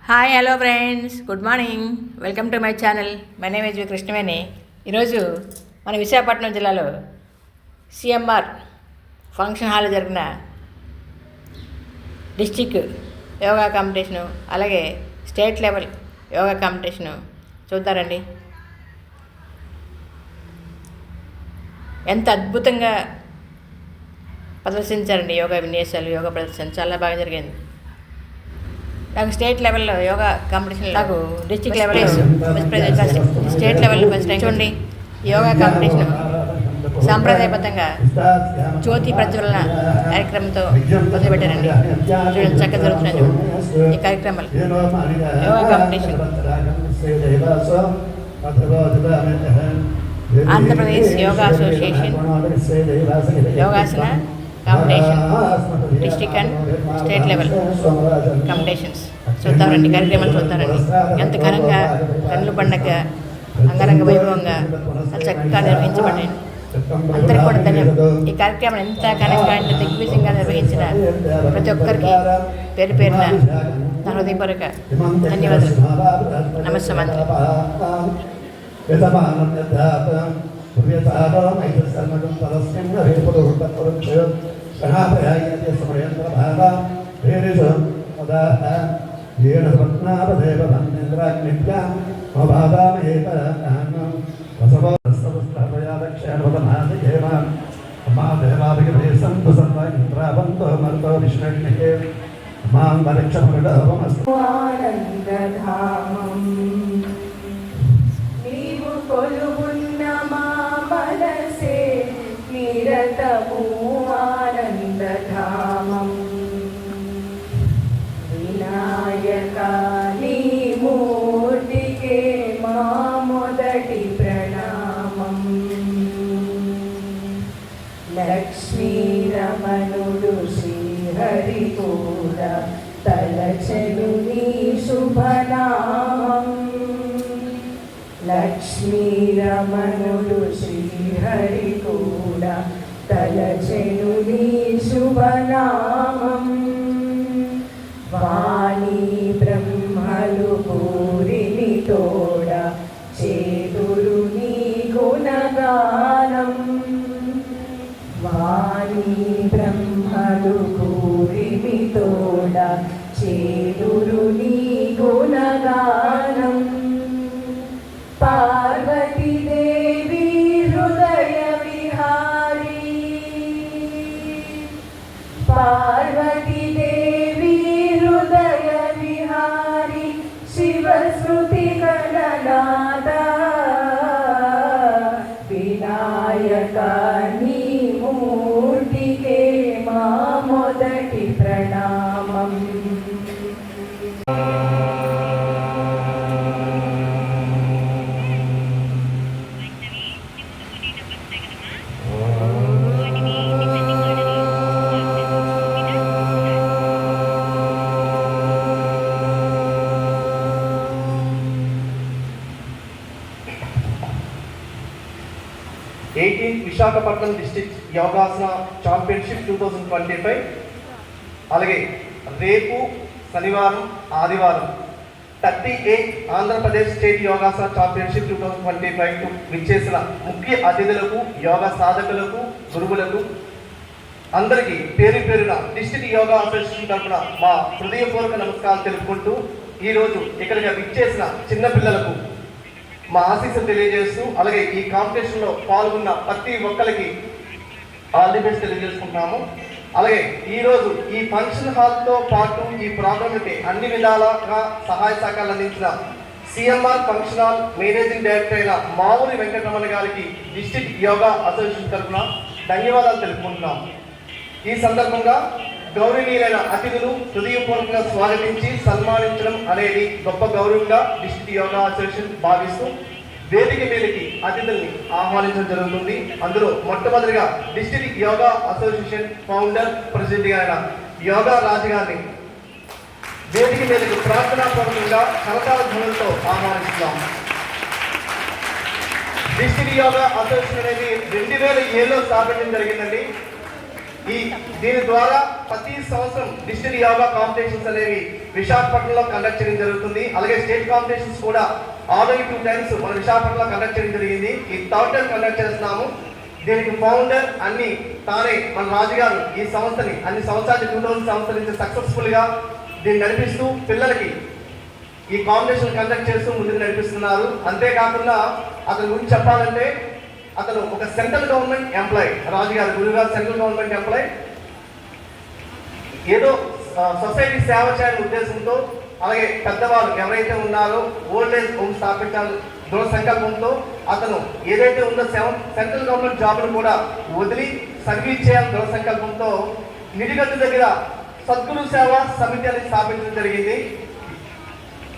Hi hello friends, good morning. Welcome to my channel. My name is V Krishnaveni. ఈరోజు మన విశాఖపట్నం జిల్లాలో CMR function హాల్లో జరిగిన డిస్టిక్ యోగా కాంపిటీషను, అలాగే స్టేట్ లెవెల్ యోగా కాంపిటీషను చూద్దారండి. ఎంత అద్భుతంగా ప్రదర్శించారండి యోగా విన్యాసాలు, యోగా ప్రదర్శన చాలా బాగా జరిగింది. నాకు స్టేట్ లెవెల్లో యోగా కాంపిటీషన్, నాకు డిస్ట్రిక్ట్ లెవెల్లో స్టేట్ లెవెల్లో ఫస్ట్ టైం చూడండి. యోగా కాంపిటీషన్ సాంప్రదాయబద్ధంగా జ్యోతి ప్రజ్వలన కార్యక్రమంతో మొదలుపెట్టారండి. చూడండి చక్కగా జరుగుతున్నాయి ఈ కార్యక్రమాలు. Yoga competition Andhra Pradesh yoga association yogasana competition district and state level competitions చూద్దామండి. కార్యక్రమాలు చూద్దారండి. ఎంత ఘనంగా, కన్నుల పండగ, అంగరంగ వైభవంగా చక్కగా నిర్వహించబడ్డాయి. అందరికీ కూడా ఈ కార్యక్రమం ఎంత ఘనంగా, ఎంత దిగ్విజయంగా నిర్వహించిన ప్రతి ఒక్కరికి పేరు పేరున నా హృదయపూర్వక ధన్యవాదాలు. నమస్తే మంత్రి. నీవు కొలువున్న మా మనసే నిరతము ఆనందధామం. వినాయక నీ మూర్తికే మా మొదటి ప్రణామం. లక్ష్మీ రమణుడు శ్రీహరి కూడా తలచెను నీ శుభనామం. లక్ష్మీ రమణుడు శ్రీహరి కూడా తలచెను నీ శుభనామం. వాణి బ్రహ్మలు పూరిని తోడ చేదురు నీ గుణగానం. వాణి బ్రహ్మలు పూరిని తోడ చేదురు నీ గుణగానం. పార్వతీ దేవి హృదయ విహారీ, పార్వతీ దేవి హృదయ విహారీ, శివశ్రుతి గణనాథ. వినాయక నీ మూర్తికే మా మొదటి ప్రణామం. విశాఖపట్నం డిస్ట్రిక్ట్ యోగాసన ఛాంపియన్షిప్ 2025, అలాగే రేపు శనివారం ఆదివారం 38 ఆంధ్రప్రదేశ్ స్టేట్ యోగాసన ఛాంపియన్షిప్ 2025 విచ్చేసిన ముఖ్య అతిథులకు, యోగా సాధకులకు, గురువులకు అందరికీ పేరు పేరున డిస్ట్రిక్ట్ యోగా అసోసియేషన్ తరఫున మా హృదయపూర్వక నమస్కారాలు తెలుపుకుంటూ ఈరోజు ఇక్కడికి విచ్చేసిన చిన్నపిల్లలకు మా ఆశీస్సులు తెలియజేస్తూ, అలాగే ఈ కాంపిటీషన్లో పాల్గొన్న ప్రతి ఒక్కరికి ఆల్ ది బెస్ట్ తెలియజేసుకుంటున్నాము. అలాగే ఈరోజు ఈ ఫంక్షన్ హాల్తో పాటు ఈ ప్రోగ్రామ్కి అన్ని విధాలుగా సహాయ సహకారాలు అందించిన CMR function hall managing director అయిన మావురి వెంకటరమణ గారికి డిస్ట్రిక్ట్ యోగా అసోసియేషన్ తరఫున ధన్యవాదాలు తెలుపుకుంటున్నాము. ఈ సందర్భంగా గౌరవనీయులైన అతిథులు హృదయపూర్వకంగా స్వాగతించి సన్మానించడం అనేది గొప్ప గౌరవంగా డిస్ట్రిక్ట్ యోగా అసోసియేషన్ భావిస్తూ వేదిక మీదకి అతిథుల్ని ఆహ్వానించడం జరుగుతుంది. అందులో మొట్టమొదటిగా district yoga association founder president అయిన యోగా రాజు గారిని వేదిక మీదకి ప్రార్థనాపూర్వకంగా కరతాళ ధ్వనులతో ఆహ్వానిస్తున్నాం. డిస్ట్రిక్ట్ యోగా అసోసియేషన్ అనేది 2007లో స్థాపించడం జరిగిందండి. దీని ద్వారా ప్రతి సంవత్సరం డిస్ట్రిక్ట్ యోగా కాంపిటీషన్స్ అనేవి విశాఖపట్నంలో కండక్ట్ చేయడం జరుగుతుంది. అలాగే స్టేట్ కాంపిటీషన్స్ కూడా ఆల్రెడీ 2 times మన విశాఖపట్నంలో కండక్ట్ చేయడం జరిగింది. ఈ 3rd time కండక్ట్ చేస్తున్నాము. దీనికి ఫౌండర్ అన్ని తానే మన రాజుగారు ఈ సంస్థని అన్ని సంవత్సరాలు 2000 సంవత్సరాల నుంచి సక్సెస్ఫుల్గా దీన్ని నడిపిస్తూ పిల్లలకి ఈ కాంపిటీషన్ కండక్ట్ చేస్తూ ముందుకు నడిపిస్తున్నారు. అంతేకాకుండా అతని గురించి చెప్పాలంటే అతను ఒక సెంట్రల్ గవర్నమెంట్ ఎంప్లాయ్. రాజుగారు గురుగారు సెంట్రల్ గవర్నమెంట్ ఎంప్లాయ్. ఏదో సొసైటీ సేవ చేయాలనే ఉద్దేశంతో, అలాగే పెద్దవాళ్ళు ఎవరైతే ఉన్నారో ఓల్డ్ ఏజ్ హోమ్ స్థాపించాలని దృఢ సంకల్పంతో అతను ఏదైతే ఉందో సెంట్రల్ గవర్నమెంట్ జాబ్ను కూడా వదిలి సర్వీస్ చేయాలని దృఢ సంకల్పంతో నిడిగట్టు దగ్గర సద్గురు సేవ సమితి అని స్థాపించడం జరిగింది.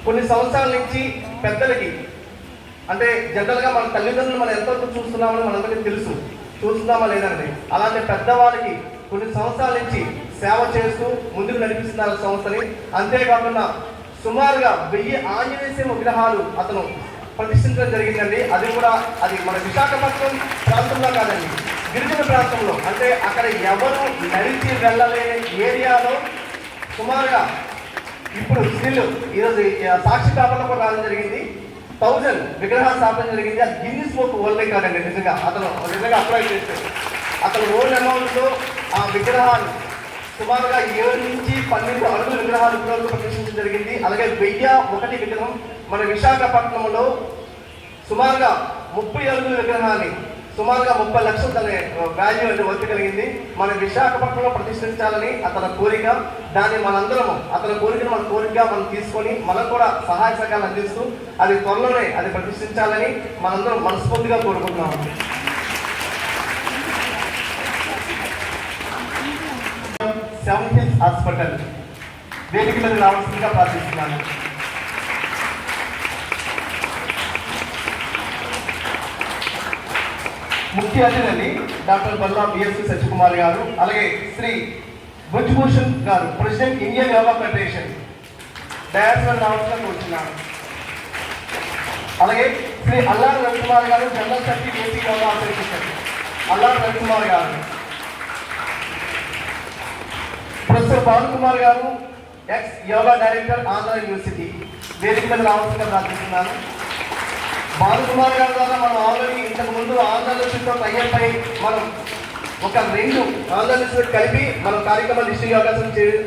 కొన్ని సంవత్సరాల నుంచి పెద్దలకి అంటే జనరల్గా మన తల్లిదండ్రులు మనం ఎంతవరకు చూస్తున్నామని మనందరికీ తెలుసు, చూస్తున్నామా లేదండి. అలాంటి పెద్దవాళ్ళకి కొన్ని సంవత్సరాల నుంచి సేవ చేస్తూ ముందుకు నడిపిస్తున్నారు సంస్థని. అంతేకాకుండా సుమారుగా 1000 ఆంజనేయ విగ్రహాలు అతను ప్రతిష్ఠించడం జరిగిందండి. అది కూడా అది మన విశాఖపట్నం ప్రాంతంలో కాదండి, గిరిజన ప్రాంతంలో, అంటే అక్కడ ఎవరు నడిచి వెళ్ళలేని ఏరియాలో సుమారుగా ఇప్పుడు స్టిల్ ఈరోజు సాక్షి పేపర్లో కూడా రావడం జరిగింది. 1000 విగ్రహాలు స్థాపన జరిగింది. అది గిన్నిస్ బుక్ వరల్డ్ రికార్డ్ అండి. నిజంగా అతను అప్లై చేశాడు. అతను ఓల్డ్ అమౌంట్తో ఆ విగ్రహాలు సుమారుగా 7 నుంచి 12 అడుగుల విగ్రహాలు ఇప్పుడు ప్రదర్శించడం జరిగింది. అలాగే 1001 విగ్రహం మన విశాఖపట్నంలో సుమారుగా 30 అడుగుల విగ్రహాన్ని సుమారుగా 30 లక్షలు తన వాల్యూ అంటే వర్త్ కలిగింది. మన విశాఖపట్నంలో ప్రతిష్ఠించాలని అతని కోరిక. దాన్ని మనందరము అతని కోరికను మన కోరికగా మనం తీసుకొని మనం కూడా సహాయ సహకారాలు అందిస్తూ అది త్వరలోనే అది ప్రతిష్ఠించాలని మనందరం మనస్ఫూర్తిగా కోరుకుంటున్నాము. సెవెన్ హిల్స్ హాస్పిటల్ వేదిక మీద రావాల్సిందిగా ప్రార్థిస్తున్నాను. ముఖ్య అతిథి డాక్టర్ బల్లా బిఎస్సి సత్యకుమార్ గారు, అలాగే శ్రీ భుజ్భూషణ్ గారు, president Indian yoga federation dais మీద రావాల్సిన కోరుతున్నాను. అలాగే శ్రీ అల్లారు రవికుమార్ గారు, general secretary AP yoga association అల్లారు రవికుమార్ గారు, ప్రొఫెసర్ భానుకుమార్ గారు, X yoga director Andhra university వేదిక మీద రావాల్సిందిగా ప్రార్థిస్తున్నాను. భానుకుమార్ గారి ద్వారా మనం ఆల్రెడీ ఇంతకు ముందు ఆంధ్ర యూనివర్సిటీతో టైఅప్ మనం ఒక 2 ఆంధ్ర యూనివర్సిటీ కలిపి మనం కార్యక్రమాలు డిస్ట్రిక్ట్ యోగా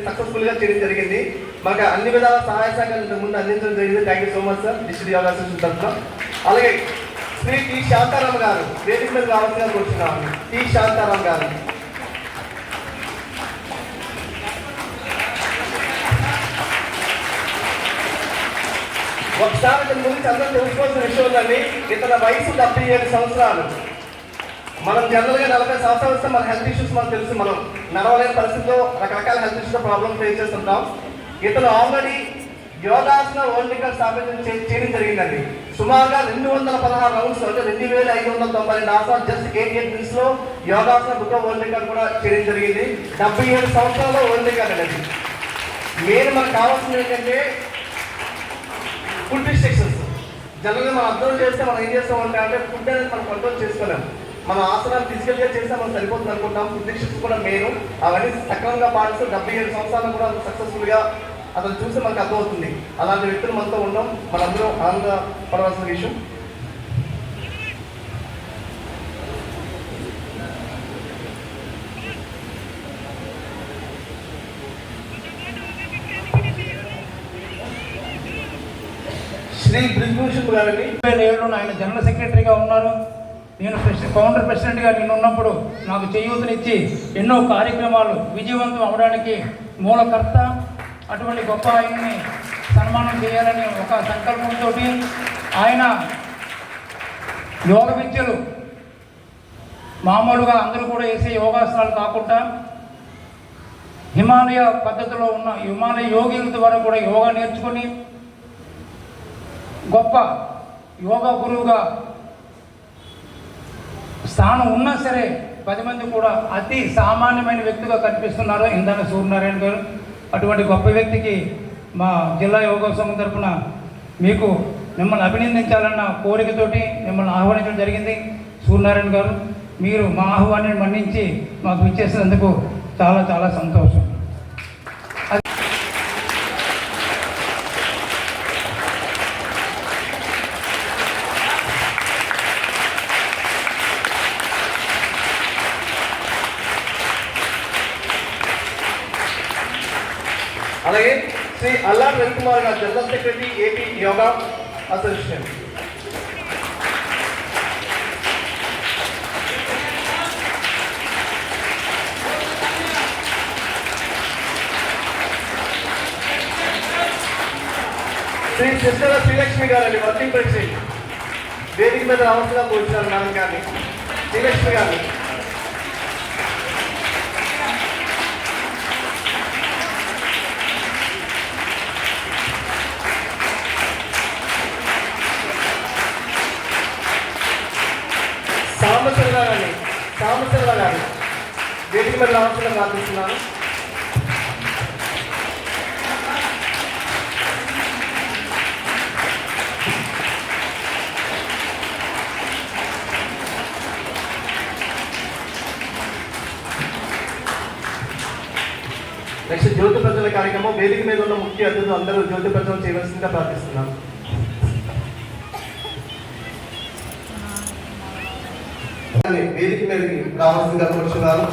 సక్సెస్ఫుల్గా చేయడం జరిగింది. మనకు అన్ని విధాల సహాయ సహకారాలు ఇంతకు ముందు అందించడం జరిగింది. Thank you so much sir district yoga association తరఫున. అలాగే శ్రీ టి శాంతారాం గారు వేదిక మీద రావాల్సిందిగా కోరుతున్నాము. టి శాంతారాం గారు. ఒకసారి ఇతని గురించి అందరూ తెలుసుకోవాల్సిన విషయం ఉందండి. ఇతని వయసు 77 సంవత్సరాలు. మనం జనరల్గా 40 సంవత్సరాలు వస్తే మన హెల్త్ ఇష్యూస్ మనకు తెలుసు. మనం నడవలేని పరిస్థితుల్లో రకరకాల హెల్త్ ఇష్యూస్ ప్రాబ్లమ్ ఫేస్ చేస్తుంటాం. ఇతను ఆల్రెడీ యోగాసన వరల్డ్ రికార్డ్ స్థాపించడం చేయడం జరిగిందండి. సుమారుగా 216 రౌండ్స్ అంటే 2592 ఆసనాలు జస్ట్ 88 మినిట్స్లో yogasana book of world record కూడా చేయడం జరిగింది. 77 సంవత్సరాల్లో వరల్డ్ రికార్డ్ అనేది. మెయిన్ మనకు కావాల్సింది ఏంటంటే ఫుడ్ రిస్ట్రిక్షన్స్. జనరల్గా మనం అబ్జర్వ్ చేస్తే మనం ఏం చేస్తామంటే అంటే ఫుడ్ అనేది మనం కంట్రోల్ చేసుకోలేము. మనం ఆసనాలు ఫిజికల్గా చేస్తే మనం సరిపోతుంది అనుకుంటాం. ఫుడ్ రిస్ట్రిక్షన్స్ కూడా మెయిన్. అవన్నీ సక్రమంగా పాటిస్తూ 77 సంవత్సరాలు కూడా సక్సెస్ఫుల్గా అతను చూసి మనకు అర్థమవుతుంది. అలాంటి వ్యక్తులు మనతో ఉండడం మనందరూ ఆనందపడవలసిన విషయం. శ్రీ బ్రిజ్భూషణ్ గారిని 2007లో ఆయన జనరల్ సెక్రటరీగా ఉన్నారు. నేను ఫౌండర్ ప్రెసిడెంట్గా నేను ఉన్నప్పుడు నాకు చేయూతనిచ్చి ఎన్నో కార్యక్రమాలు విజయవంతం అవడానికి మూలకర్త. అటువంటి గొప్ప ఆయన్ని సన్మానం చేయాలని ఒక సంకల్పంతో ఆయన యోగ విద్యలు మామూలుగా అందరూ కూడా వేసే యోగాసనాలు కాకుండా హిమాలయ పద్ధతిలో ఉన్న హిమాలయ యోగుల ద్వారా కూడా యోగా నేర్చుకొని గొప్ప యోగా గురువుగా స్థానం ఉన్నా సరే 10 మంది కూడా అతి సామాన్యమైన వ్యక్తిగా కనిపిస్తున్నారు ఇందాక సూర్యనారాయణ గారు. అటువంటి గొప్ప వ్యక్తికి మా జిల్లా యోగా సంఘం తరఫున మీకు మిమ్మల్ని అభినందించాలన్న కోరికతోటి మిమ్మల్ని ఆహ్వానించడం జరిగింది. సూర్యనారాయణ గారు, మీరు మా ఆహ్వానాన్ని మన్నించి మాకు ఇచ్చేసినందుకు చాలా చాలా సంతోషం. అలాగే శ్రీ అల్లాడ్ రవికుమార్ గారు, general secretary, AP yoga association. Shri sister Srilakshmi గారు అండి, వర్కింగ్ ప్రెసిడెంట్, వేదిక మీద రావాల్సిన కూర్చున్నారు మేడం గారిని. శ్రీలక్ష్మి గారు. సాంబశివ గారు వేదిక మీద రావాల్సిన ప్రార్థిస్తున్నాను. నెక్స్ట్ జ్యోతి ప్రజల కార్యక్రమం. వేదిక మీద ఉన్న ముఖ్య అతిథులు అందరూ జ్యోతి ప్రజలు చేయవలసిందిగా ప్రార్థిస్తున్నాను. వేదిక మీదకి రావాల్సిందిగా కోరుచున్నాను.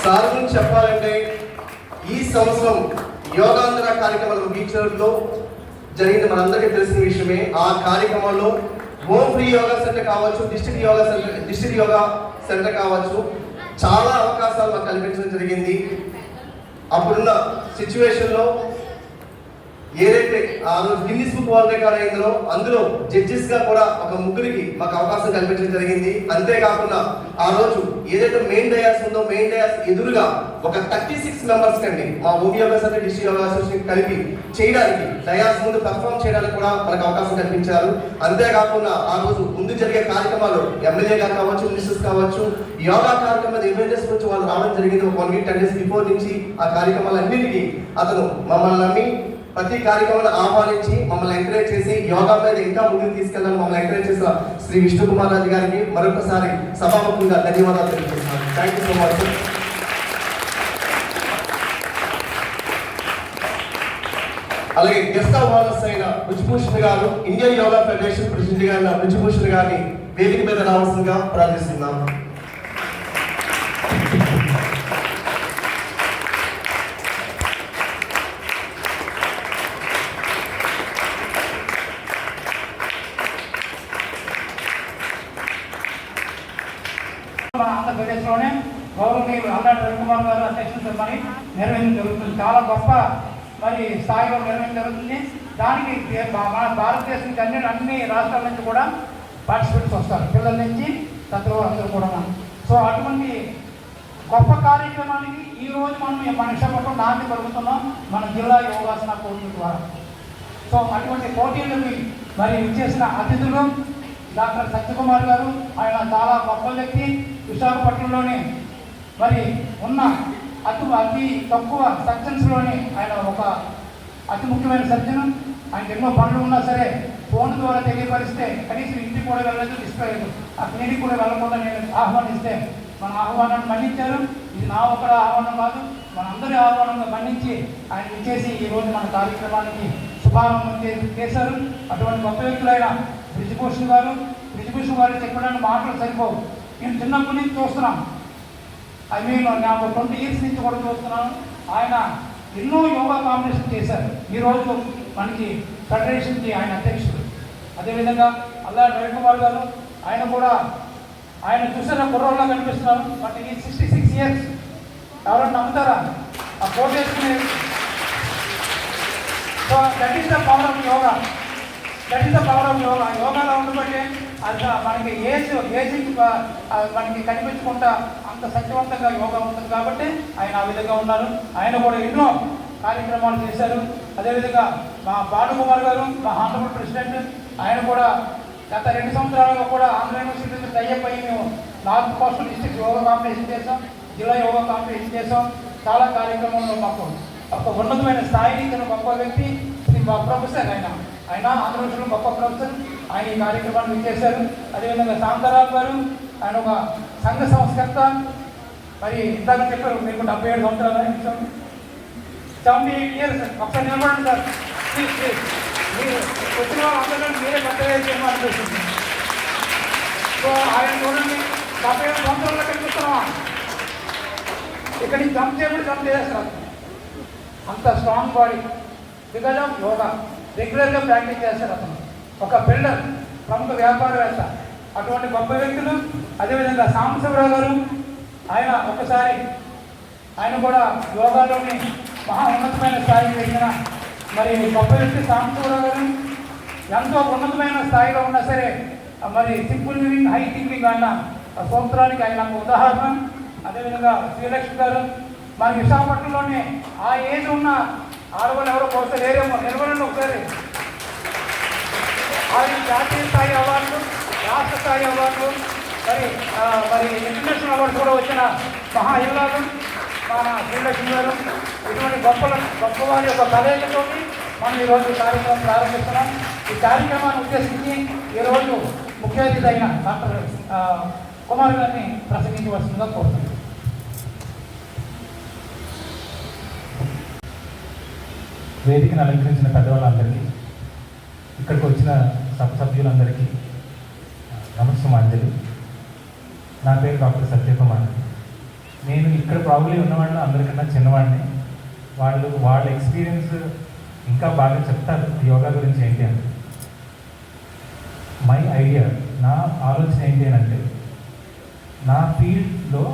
సార్ గురించి చెప్పాలంటే ఈ సంవత్సరం యోగాంధ్ర కార్యక్రమాలు ముగించడంలో జరిగింది మనందరికీ తెలిసిన విషయమే. ఆ కార్యక్రమంలో హోమ్ ఫ్రీ యోగా సెంటర్ కావచ్చు, డిస్ట్రిక్ట్ యోగా సెంటర్ కావచ్చు, చాలా అవకాశాలు మాకు కల్పించడం జరిగింది. అప్పుడున్న సిచ్యువేషన్లో ఏదైతే ఆ రోజు గిన్నిస్ బుక్ వరల్డ్ రికార్డ్ అయిందో అందులో జడ్జెస్గా కూడా ఒక ముగ్గురికి మాకు అవకాశం కల్పించడం జరిగింది. అంతేకాకుండా ఆ రోజు ఏదైతే మెయిన్ డయాస్ ఉందో మెయిన్ డయాస్ ఎదురుగా ఒక 36 మెంబర్స్ కండి మా home yoga centre, district yoga association కలిపి చేయడానికి డయాస్ ముందు పెర్ఫామ్ చేయడానికి కూడా మనకు అవకాశం కల్పించారు. అంతేకాకుండా ఆ రోజు ముందు జరిగే కార్యక్రమాలు ఎమ్మెల్యేగా కావచ్చు, మినిస్టర్స్ కావచ్చు, యోగా కార్యక్రమాలు ఇన్వెంటర్స్ గురించి వాళ్ళు రావడం జరిగింది. ఒక 1 వీక్ 10 డేస్ బిఫోర్ నుంచి ఆ కార్యక్రమాలన్నింటినీ అతను మమ్మల్ని నమ్మి ప్రతి కార్యక్రమాన్ని ఆహ్వానించి మమ్మల్ని ఎంకరేజ్ చేసి యోగా మీద ఇంకా ముందుకు తీసుకెళ్ళాలని మమ్మల్ని ఎంకరేజ్ చేసిన శ్రీ విష్ణు కుమార్ రాజు గారికి మరొకసారి సభాముఖంగా ధన్యవాదాలు తెలియజేస్తున్నాను. Thank you so much. అలాగే గెస్ట్ ఆఫ్ ఆనర్స్ అయిన బృజభూషణ్ గారు, ఇండియన్ యోగా ఫెడరేషన్ ప్రెసిడెంట్ గారిన బృజభూషణ్ గారిని వేదిక మీద రావాల్సిందిగా ప్రార్థిస్తున్నాను. మన ఆంధ్రప్రదేశ్లోనే గౌరవనీయులు అల్లాడ్ రవికుమార్ గారు అధ్యక్షతన మరి నిర్వహించడం జరుగుతుంది. చాలా గొప్ప మరి స్థాయిలో నిర్వహించడం జరుగుతుంది. దానికి మన భారతదేశం అన్ని రాష్ట్రాల నుంచి కూడా పార్టిసిపేట్స్ వస్తారు, పిల్లల నుంచి తత్వ అందరూ కూడా. సో అటువంటి గొప్ప కార్యక్రమానికి ఈరోజు మన విశాఖపట్నం నాంది పలుకుతున్నాం మన జిల్లా యోగాసన పోటీల ద్వారా. సో అటువంటి పోటీలకి మరి ఇచ్చేసిన అతిథులు డాక్టర్ సత్యకుమార్ గారు, ఆయన చాలా గొప్ప వ్యక్తి. విశాఖపట్నంలోని మరి ఉన్న అతి తక్కువ సర్జన్స్లోని ఆయన ఒక అతి ముఖ్యమైన సర్జన్. ఆయనకి ఎన్నో పనులు ఉన్నా సరే ఫోన్ ద్వారా తెలియపరిస్తే కనీసం ఇంటికి కూడా వెళ్ళలేదు, తీసుకోలేదు. ఆ క్లినిక్ కూడా వెళ్ళకుండా నేను ఆహ్వానిస్తే మన ఆహ్వానాన్ని మన్నించారు. ఇది నా ఒకరి ఆహ్వానం కాదు, మనందరి ఆహ్వానంగా మన్నించి ఆయన ఇచ్చేసి ఈరోజు మన కార్యక్రమానికి శుభారంభం చేశారు. అటువంటి గొప్ప వ్యక్తులైన బృజభూషణ్ గారు చెప్పడానికి మాటలు సరిపోవు. నేను చిన్నప్పటి నుంచి చూస్తున్నాం, నాకు 20 years నుంచి కూడా చూస్తున్నాను. ఆయన ఎన్నో యోగా కాంపిటీషన్ చేశారు. ఈరోజు మనకి ఫెడరేషన్కి ఆయన అధ్యక్షుడు. అదేవిధంగా అల్లాడ్ రవికుమార్ గారు, ఆయన చూసిన కుర్రోళ్ళ కనిపిస్తున్నారు. బట్ ఈ 66 years ఎవరైనా నమ్ముతారా? ఆ కోట్ వేసుకునే. So that is the power of yoga. యోగాలో ఉండబట్టే అది మనకి ఏజింగ్ మనకి కనిపించకుండా అంత సత్యవంతంగా యోగా ఉంటుంది కాబట్టి ఆయన ఆ విధంగా ఉన్నారు. ఆయన కూడా ఎన్నో కార్యక్రమాలు చేశారు. అదేవిధంగా మా భానుకుమార్ గారు, మా ఆంధ్రప్రదేశ్ ప్రెసిడెంట్, ఆయన కూడా గత 2 సంవత్సరాలుగా కూడా ఆంధ్ర యూనివర్సిటీతో టైఅప్ అయ్యి మేము north coastal district yoga competition చేసాం, జిల్లా యోగా కాంపిటీషన్ చేసాం. చాలా కార్యక్రమంలో మాకు ఒక ఉన్నతమైన స్థాయిని ఇచ్చిన గొప్ప వ్యక్తి శ్రీ ప్రొఫెసర్. ఆయన ఆంధ్రప్రదేశ్లో గొప్ప ప్రొఫెసర్. ఆయన ఈ కార్యక్రమాన్ని ఇచ్చేశారు. అదేవిధంగా శాంతారావు గారు, ఆయన ఒక సంఘ సంస్కర్త. మరి ఇందాక చెప్పారు మీకు 77 సంవత్సరాలు, 78 years. ఒకసారి నిలబడండి సార్, ప్లీజ్ ప్లీజ్. మీరు వచ్చిన వాళ్ళందరూ మీరే పెద్దగా అనిపిస్తుంది. సో ఆయన చూడండి, 77 సంవత్సరాల్లో కనిపిస్తున్నాం. ఇక్కడ జంప్ చేయబడి జంప్ చేస్తారు. అంత strong body, because of yoga. రెగ్యులర్గా ప్రాక్టీస్ చేస్తారు అతను. ఒక బిల్డర్, ప్రముఖ వ్యాపారవేత్త. అటువంటి గొప్ప వ్యక్తులు. అదేవిధంగా సాంబశివరావు గారు, ఆయన ఒకసారి ఆయన కూడా యోగాలోని మహా ఉన్నతమైన స్థాయికి వెళ్ళిన మరి గొప్ప వ్యక్తి సాంబశివరావు గారు. ఎంతో ఉన్నతమైన స్థాయిలో ఉన్నా సరే మరి సింపుల్ లివింగ్, హై థింకింగ్ అన్న సూత్రానికి ఆయన ఒక ఉదాహరణ. అదేవిధంగా శ్రీలక్ష్మి గారు, మన విశాఖపట్నంలోనే ఆ ఏజ్ ఉన్న ఆడవాళ్ళు ఎవరో కొరత లేరేమో, నిలబడండి ఒకసారి. ఆయన జాతీయ స్థాయి అవార్డులు, రాష్ట్ర స్థాయి అవార్డులు, మరి ఇంటర్నేషనల్ అవార్డు కూడా వచ్చిన మహా ఇల్లాలు మన శ్రీలక్ష్మి గారు. ఇటువంటి గొప్పవారి యొక్క కలయికతో మనం ఈరోజు కార్యక్రమం ప్రారంభిస్తున్నాం. ఈ కార్యక్రమాన్ని ఉద్దేశించి ఈరోజు ముఖ్య అతిథి అయిన డాక్టర్ కుమార్ గారిని ప్రసంగించవలసిందిగా కోరుతున్నాం. వేదికను అలంకరించిన పెద్దవాళ్ళందరికీ, ఇక్కడికి వచ్చిన సభ్యులందరికీ నమస్కారాంజలి. నా పేరు డాక్టర్ సత్యకుమార్. నేను ఇక్కడ ప్రాబ్లీ ఉన్నవాళ్ళు అందరికన్నా చిన్నవాడిని. వాళ్ళ ఎక్స్పీరియన్స్ ఇంకా బాగా చెప్తారు యోగా గురించి ఏంటి అంటే. మై ఐడియా, నా ఆలోచన ఏంటి అని అంటే, నా ఫీల్డ్లో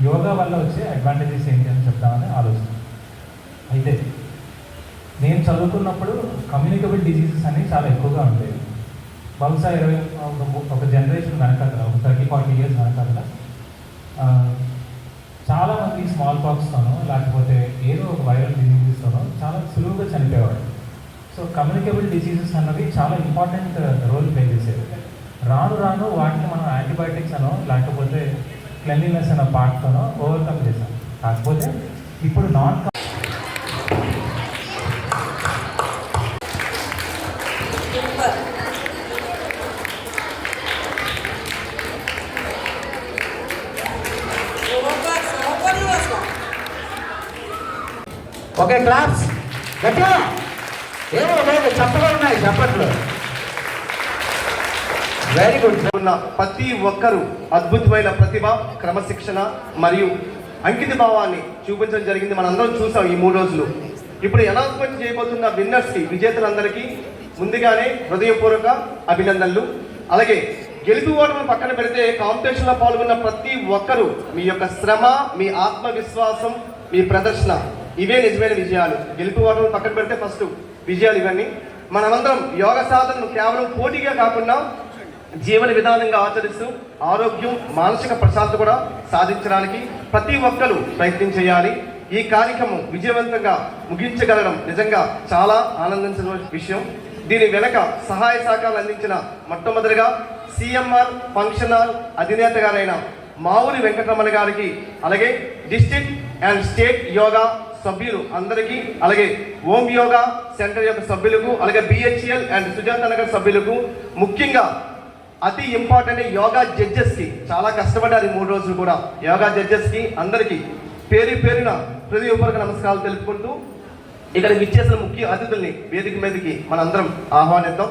యోగా వల్ల వచ్చే అడ్వాంటేజెస్ ఏంటి అని చెప్తామని ఆలోచన. అయితే నేను చదువుకున్నప్పుడు కమ్యూనికబుల్ డిజీజెస్ అనేవి చాలా ఎక్కువగా ఉండేవి. బహుశా ఒక జనరేషన్ వెనకాల, ఒక 30-40 years వెనకాల చాలామంది స్మాల్ పాక్స్తోనో లేకపోతే ఏదో ఒక వైరల్ డిజీజెస్తోనో చాలా సులువుగా చనిపోయేవాడు. సో కమ్యూనికబుల్ డిసీజెస్ అన్నవి చాలా ఇంపార్టెంట్ రోల్ ప్లే చేసేవి. రాను రాను వాటిని మనం యాంటీబయాటిక్స్ అనో లేకపోతే క్లెన్లీనెస్ అనే పార్ట్తోనో ఓవర్కమ్ చేసాం. కాకపోతే ఇప్పుడు నాన్ ఓకే క్లాస్ గట్టిగా ఏమో లేదు చప్పట్లు ఉన్నాయి, చప్పట్లు. Very good. ఉన్న ప్రతి ఒక్కరూ అద్భుతమైన ప్రతిభ, క్రమశిక్షణ మరియు అంకిత భావాన్ని చూపించడం జరిగింది. మనందరం చూసాం ఈ 3 రోజులు. ఇప్పుడు అనౌన్స్మెంట్ చేయబోతున్న విన్నర్స్కి, విజేతలందరికీ ముందుగానే హృదయపూర్వక అభినందనలు. అలాగే గెలుపు ఓటములు పక్కన పెడితే కాంపిటీషన్లో పాల్గొన్న ప్రతి ఒక్కరూ మీ యొక్క శ్రమ, మీ ఆత్మవిశ్వాసం, మీ ప్రదర్శన, ఇవే నిజమైన విజయాలు. గెలుపు ఓటములు పక్కన పెడితే ఫస్ట్ విజయాలు ఇవన్నీ. మనమందరం యోగ సాధనను కేవలం పోటీగా కాకుండా జీవన విధానంగా ఆచరిస్తూ ఆరోగ్యం, మానసిక ప్రశాంతత కూడా సాధించడానికి ప్రతి ఒక్కరూ ప్రయత్నం చేయాలి. ఈ కార్యక్రమం విజయవంతంగా ముగించగలడం నిజంగా చాలా ఆనందించిన విషయం. దీని వెనక సహాయ సహకారాలు అందించిన మొట్టమొదటిగా సిఎంఆర్ ఫంక్షన్ హాల్ అధినేత గారైన మావురి వెంకటరమణ గారికి, అలాగే డిస్ట్రిక్ట్ అండ్ స్టేట్ యోగా సభ్యులు అందరికీ, అలాగే ఓం యోగా సెంటర్ యొక్క సభ్యులకు, అలాగే బిహెచ్ఎల్ అండ్ సుజాత నగర్ సభ్యులకు, ముఖ్యంగా అతి ఇంపార్టెంట్ యోగా జడ్జెస్కి, చాలా కష్టపడ్డారు ఈ 3 రోజులు కూడా. యోగా జడ్జెస్కి అందరికీ పేరున హృదయపూర్వక నమస్కారాలు తెలుపుకుంటూ ఇక్కడ విచ్చేసిన ముఖ్య అతిథుల్ని వేదిక మీదకి మనందరం ఆహ్వానిద్దాం.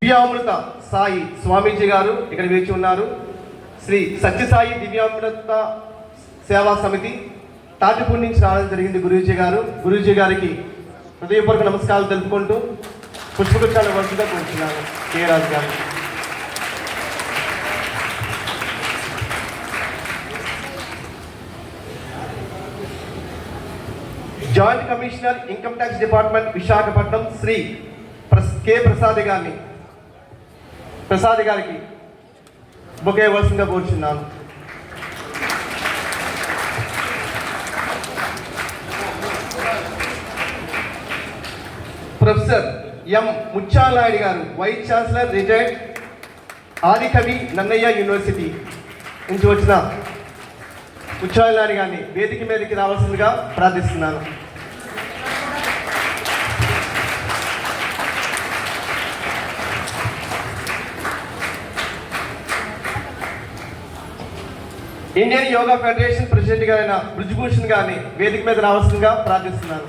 దివ్యామృత సాయి స్వామీజీ గారు ఇక్కడ వేచి ఉన్నారు. శ్రీ సత్యసాయి దివ్యామృత సేవా సమితి తాటిపూడి నుంచి రావడం జరిగింది గురూజీ గారికి హృదయపూర్వక నమస్కారాలు తెలుపుకుంటూ పుష్పగుచ్చాల వరుసగా కూర్చున్నాను. K Raju garu. Joint commissioner income tax department Visakhapatnam Shri K Prasad గారికి బొకే ఇవ్వాల్సిందిగా కోరుచున్నాను. Professor M Mutyalanaidu garu, vice chancellor retired Adikavi Nannaya university నుంచి వచ్చిన ముత్యాలనాయుడు గారిని వేదిక మీదకి రావాల్సిందిగా ప్రార్థిస్తున్నాను. ఇండియన్ యోగా ఫెడరేషన్ ప్రెసిడెంట్ గారైన బ్రిజ్భూషణ్ గారిని వేదిక మీద రావాల్సిందిగా ప్రార్థిస్తున్నాను.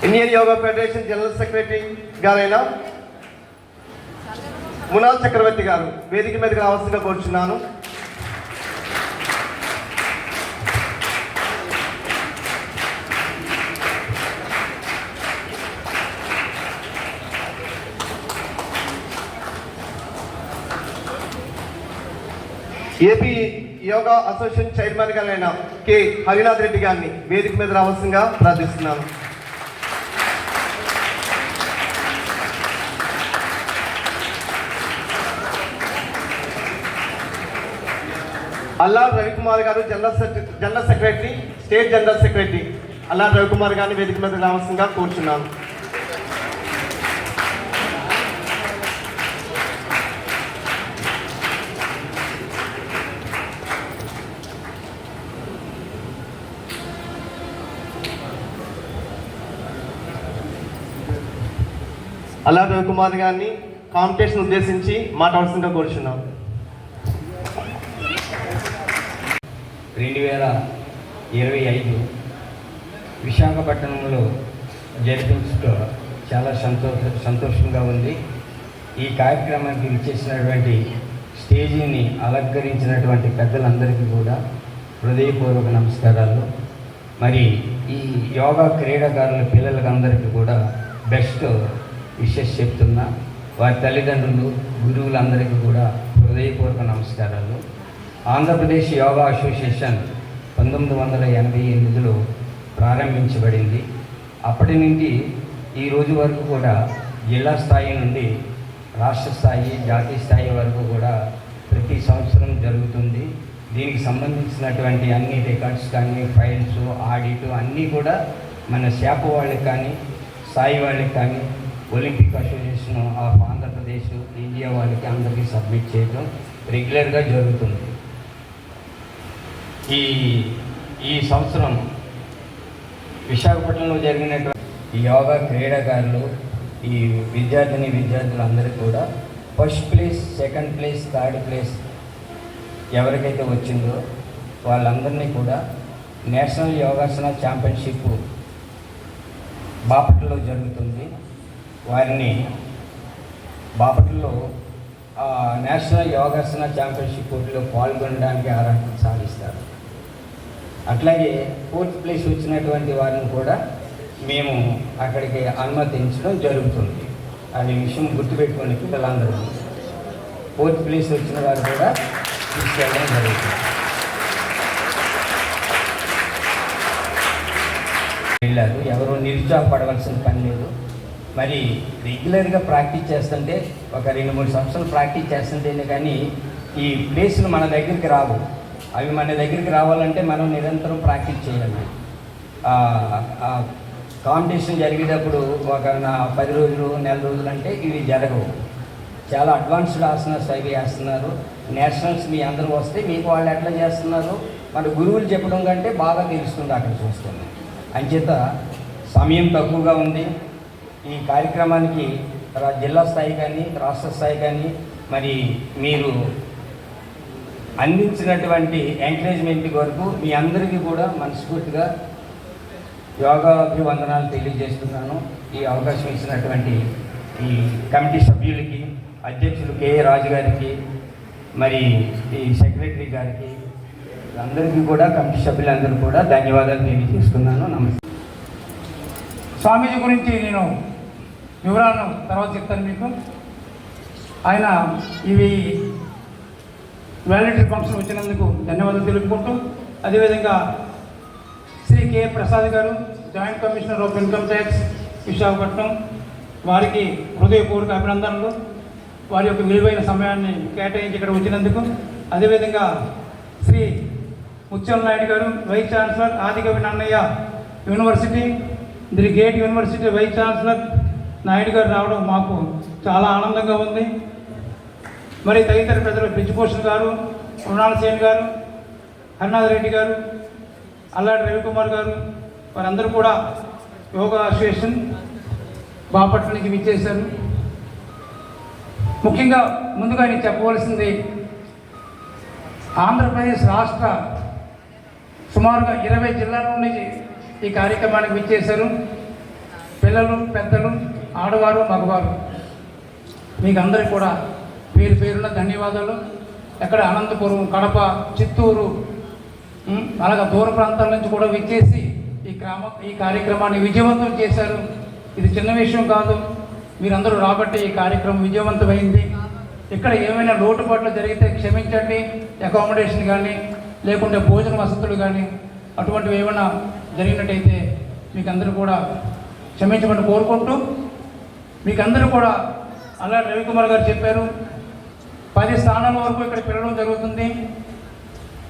Indian yoga federation general secretary గారైన మునాల్ చక్రవర్తి గారు వేదిక మీదకి రావాల్సిందిగా కోరుచున్నాను. ఏపీ యోగా అసోసియేషన్ చైర్మన్ గారైన కె హరినాథ్ రెడ్డి గారిని వేదిక మీద రావాల్సిందిగా ప్రార్థిస్తున్నాను. అల్లాడ్ రవికుమార్ గారు general secretary, state general secretary Allad Ravikumar గారిని వేదిక మీద రావాల్సిందిగా కోరుచున్నాను. అల్లాడ్ రవికుమార్ గారిని కాంపిటీషన్ ఉద్దేశించి మాట్లాడాల్సిందిగా కోరుచున్నాను. 2025 విశాఖపట్నంలో జరిపించడం చాలా సంతోషంగా ఉంది. ఈ కార్యక్రమానికి విచ్చేసినటువంటి స్టేజీని అలంకరించినటువంటి పెద్దలందరికీ కూడా హృదయపూర్వక నమస్కారాలు. మరి ఈ యోగా క్రీడాకారుల పిల్లలకి అందరికీ కూడా బెస్ట్ విషెస్ చెప్తున్నా. వారి తల్లిదండ్రులు, గురువులందరికీ కూడా హృదయపూర్వక నమస్కారాలు. ఆంధ్రప్రదేశ్ యోగా అసోసియేషన్ 1988లో ప్రారంభించబడింది. అప్పటి నుండి ఈ రోజు వరకు కూడా జిల్లా స్థాయి నుండి రాష్ట్ర స్థాయి, జాతీయ స్థాయి వరకు కూడా ప్రతి సంవత్సరం జరుగుతుంది. దీనికి సంబంధించినటువంటి అన్ని రికార్డ్స్ కానీ, ఫైల్స్, ఆడిట్ అన్నీ కూడా మన శాఖ వాళ్ళకి కానీ, స్థాయి వాళ్ళకి కానీ, Olympic association of Andhra Pradesh, India వాళ్ళకి అందరికీ సబ్మిట్ చేయడం రెగ్యులర్గా జరుగుతుంది. ఈ సంవత్సరం విశాఖపట్నంలో జరిగినటువంటి ఈ యోగా క్రీడాకారులు, ఈ విద్యార్థులందరికీ కూడా first place, second place, third place ఎవరికైతే వచ్చిందో వాళ్ళందరినీ కూడా నేషనల్ యోగాసన ఛాంపియన్షిప్ బాపట్లలో జరుగుతుంది. వారిని బాపట్లలో నేషనల్ యోగాసన ఛాంపియన్షిప్ పోటీలో పాల్గొనడానికి అర్హత సాధిస్తారు. అట్లాగే ఫోర్త్ ప్లేస్ వచ్చినటువంటి వారిని కూడా మేము అక్కడికి అనుమతించడం జరుగుతుంది. అది విషయం గుర్తుపెట్టుకోండి పిల్లలందరూ. ఫోర్త్ ప్లేస్ వచ్చిన వారు కూడా తీసుకెళ్ళడం జరుగుతుంది. వెళ్ళారు, ఎవరు నిరుత్సాహపడవలసిన పని లేదు. మరి రెగ్యులర్గా ప్రాక్టీస్ చేస్తుంటే ఒక 2-3 సంవత్సరాలు ప్రాక్టీస్ చేస్తుంటేనే కానీ ఈ ప్లేసులు మన దగ్గరికి రావు. అవి మన దగ్గరికి రావాలంటే మనం నిరంతరం ప్రాక్టీస్ చేయాలి. కాంపిటీషన్ జరిగేటప్పుడు ఒక 10 రోజులు, నెల రోజులు అంటే ఇవి జరగవు. చాలా అడ్వాన్స్డ్ ఆసనాస్ అవి వేస్తున్నారు. నేషనల్స్ మీ అందరూ వస్తే మీకు వాళ్ళు ఎట్లా చేస్తున్నారు మన గురువులు చెప్పడం కంటే బాగా తెలుస్తుంది అక్కడ చూస్తుంది. అంచేత సమయం తక్కువగా ఉంది. ఈ కార్యక్రమానికి జిల్లా స్థాయి కానీ, రాష్ట్ర స్థాయి కానీ మరి మీరు అందించినటువంటి ఎంకరేజ్మెంట్ వరకు మీ అందరికీ కూడా మనస్ఫూర్తిగా యోగాభివందనాలు తెలియజేస్తున్నాను. ఈ అవకాశం ఇచ్చినటువంటి ఈ కమిటీ సభ్యులకి, అధ్యక్షులు కెఏ రాజు గారికి, మరి ఈ సెక్రటరీ గారికి, అందరికీ కూడా కమిటీ సభ్యులందరూ కూడా ధన్యవాదాలు తెలియజేస్తున్నాను. నమస్తే. స్వామీజీ గురించి నేను వివరాలను తర్వాత చెప్తాను మీకు. ఆయన ఇవి వాలంటరీ ఫంక్షన్ వచ్చినందుకు ధన్యవాదాలు తెలుపుకుంటూ, అదేవిధంగా శ్రీ కె ప్రసాద్ గారు, joint commissioner of income tax Visakhapatnam, వారికి హృదయపూర్వక అభినందనలు. వారి యొక్క విలువైన సమయాన్ని కేటాయించి ఇక్కడ వచ్చినందుకు. అదేవిధంగా Shri Mutyala Naidu garu, vice chancellor Adikavi Nannaya university, the gate university vice chancellor Naidu garu రావడం మాకు చాలా ఆనందంగా ఉంది. మరి తదితర ప్రజలు బ్రిజ్భూషణ్ గారు, మృణాల్ సేన్ గారు, హరినాథ్ రెడ్డి గారు, అల్లాడి రవికుమార్ గారు, వారందరూ కూడా యోగా అసోసియేషన్ బాపట్ల నుంచి విచ్చేశారు. ముఖ్యంగా ముందుగా నేను చెప్పవలసింది, ఆంధ్రప్రదేశ్ రాష్ట్ర సుమారుగా 20 జిల్లాల నుండి ఈ కార్యక్రమానికి విచ్చేశారు. పిల్లలు, పెద్దలు, ఆడవారు, మగవారు, మీకు అందరికీ కూడా పేరు పేరున ధన్యవాదాలు. ఎక్కడ అనంతపురం, కడప, చిత్తూరు, అలాగే దూర ప్రాంతాల నుంచి కూడా విచ్చేసి ఈ కార్యక్రమాన్ని విజయవంతం చేశారు. ఇది చిన్న విషయం కాదు. మీరందరూ రాబట్టి ఈ కార్యక్రమం విజయవంతమైంది. ఇక్కడ ఏమైనా లోటుపాట్లు జరిగితే క్షమించండి. అకామిడేషన్ కానీ లేకుంటే భోజన వసతులు కానీ అటువంటివి ఏమైనా జరిగినట్టయితే మీకు అందరూ కూడా క్షమించమని కోరుకుంటూ, మీకు అందరూ కూడా అలా రవికుమార్ గారు చెప్పారు, 10 స్థానాల వరకు ఇక్కడ పిలవడం జరుగుతుంది.